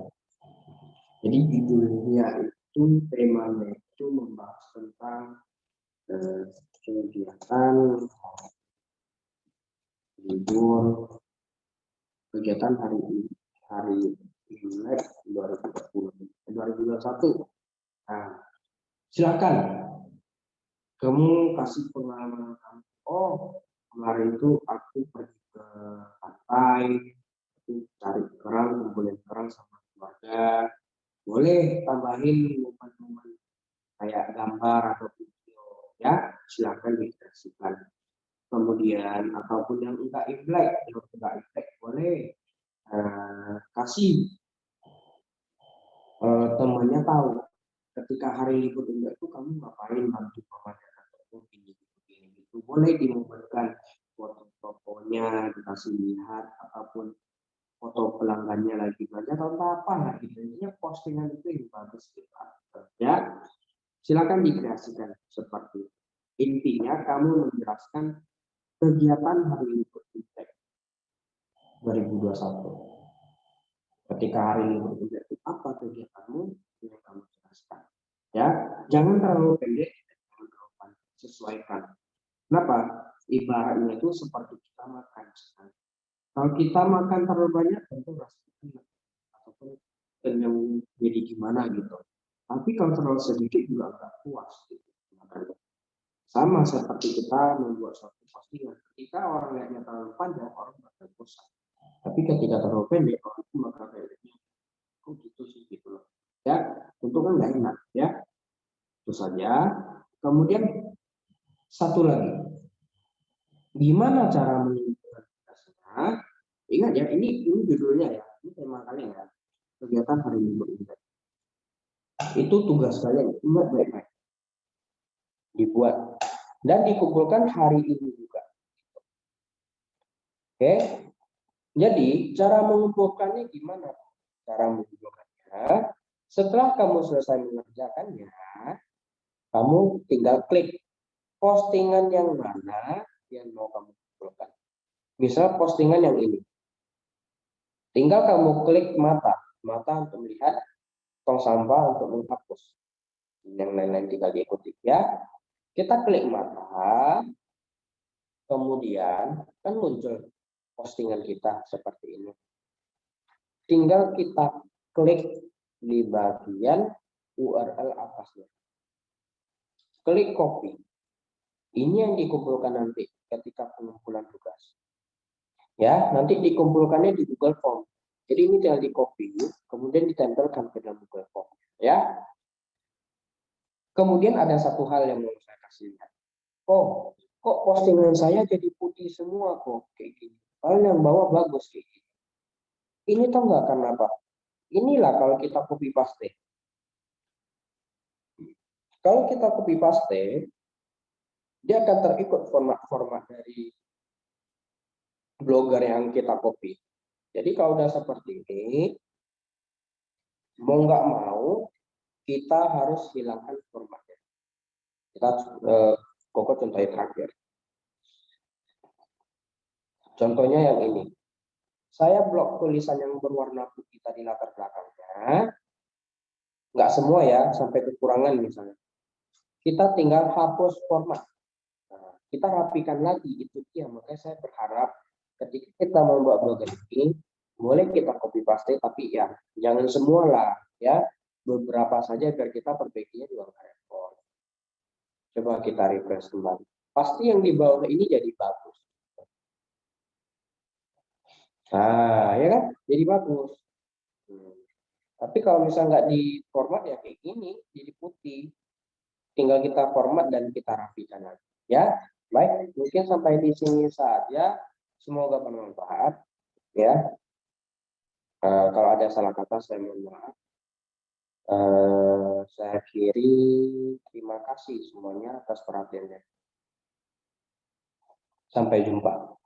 Jadi judulnya itu temanya itu membahas tentang kegiatan libur, kegiatan hari Imlek 2021. Nah, silakan kamu kasih pengalaman kamu. Oh, kemarin itu aku pergi ke pantai, aku cari kerang, kumpulin kerang sama keluarga. Boleh tambahin nambahin momen-momen kayak gambar atau video, ya silakan dikreasikan. Kemudian ataupun yang enggak imlek, boleh kasih temannya tahu ketika hari libur imlek itu kamu ngapain bantu mamanya ataupun ini itu boleh dimomenkan foto-fotonya dikasih lihat ataupun foto pelanggannya lagi belanja atau apa lah gitu. Intinya postingan itu yang bagus kita ya. Silakan dikreasikan seperti itu. Intinya kamu menjelaskan kegiatan hari libur imlek 2021. Ketika hari libur imlek itu apa kegiatanmu yang kamu jelaskan. Ya, jangan terlalu pendek, jangan terlalu panjang. Sesuaikan. Kenapa? Ibaratnya itu seperti kita makan. Kalau kita makan terlalu banyak, tentu rasanya enak ataupun kenyang jadi gimana gitu. Tapi kalau terlalu sedikit juga nggak puas. Gitu. Sama seperti kita membuat suatu postingan. Ketika orang lihatnya terlalu panjang, orang bakal bosan. Tapi ketika terlalu pendek, orang itu bakal kayaknya, kok gitu sih gitu loh. Ya, tentu kan nggak enak ya. Itu saja. Kemudian satu lagi, gimana cara mengumpulkan tugasnya? Ingat ya, ini judulnya ya, ini tema kalian ya, kegiatan hari libur imlek. Itu tugas kalian, ingat baik-baik. Dibuat dan dikumpulkan hari ini juga. Oke, jadi cara mengumpulkannya gimana? Cara mengumpulkannya, setelah kamu selesai mengerjakannya, kamu tinggal klik postingan yang mana yang mau kamu kumpulkan. Misal postingan yang ini. Tinggal kamu klik mata untuk melihat, tong sampah untuk menghapus. Yang lain-lain tinggal diikuti ya. Kita klik mata, kemudian kan muncul postingan kita seperti ini. Tinggal kita klik di bagian URL atasnya. Klik copy. Ini yang dikumpulkan nanti ketika pengumpulan tugas. Ya, nanti dikumpulkannya di Google Form. Jadi ini tinggal di copy, kemudian ditempelkan ke dalam Google Form. Ya. Kemudian ada satu hal yang mau saya kasih lihat. Oh, kok postingan saya jadi putih semua kok kayak gini. Kalau yang bawah bagus kayak gini. Ini tahu nggak kenapa? Inilah kalau kita copy paste. Kalau kita copy paste, dia akan terikut format-format dari blogger yang kita copy. Jadi kalau udah seperti ini, mau nggak mau, kita harus hilangkan formatnya. Kita pokok contohnya terakhir. Contohnya yang ini. Saya blok tulisan yang berwarna putih tadi latar belakangnya. Nggak semua ya, sampai kekurangan misalnya. Kita tinggal hapus format. Nah, kita rapikan lagi, itu dia. Makanya saya berharap ketika kita membuat blog ini, boleh kita copy paste, tapi ya jangan semua lah, ya beberapa saja biar kita perbaikinya juga nggak repot. Coba kita refresh kembali. Pasti yang di bawah ini jadi bagus. Nah, ya kan? Jadi bagus. Tapi kalau misalnya nggak di format ya kayak gini, jadi putih. Tinggal kita format dan kita rapikan lagi. Ya, baik. Mungkin sampai di sini saja. Semoga bermanfaat. Ya. Kalau ada salah kata saya mohon maaf. Saya akhiri, terima kasih semuanya atas perhatiannya. Sampai jumpa.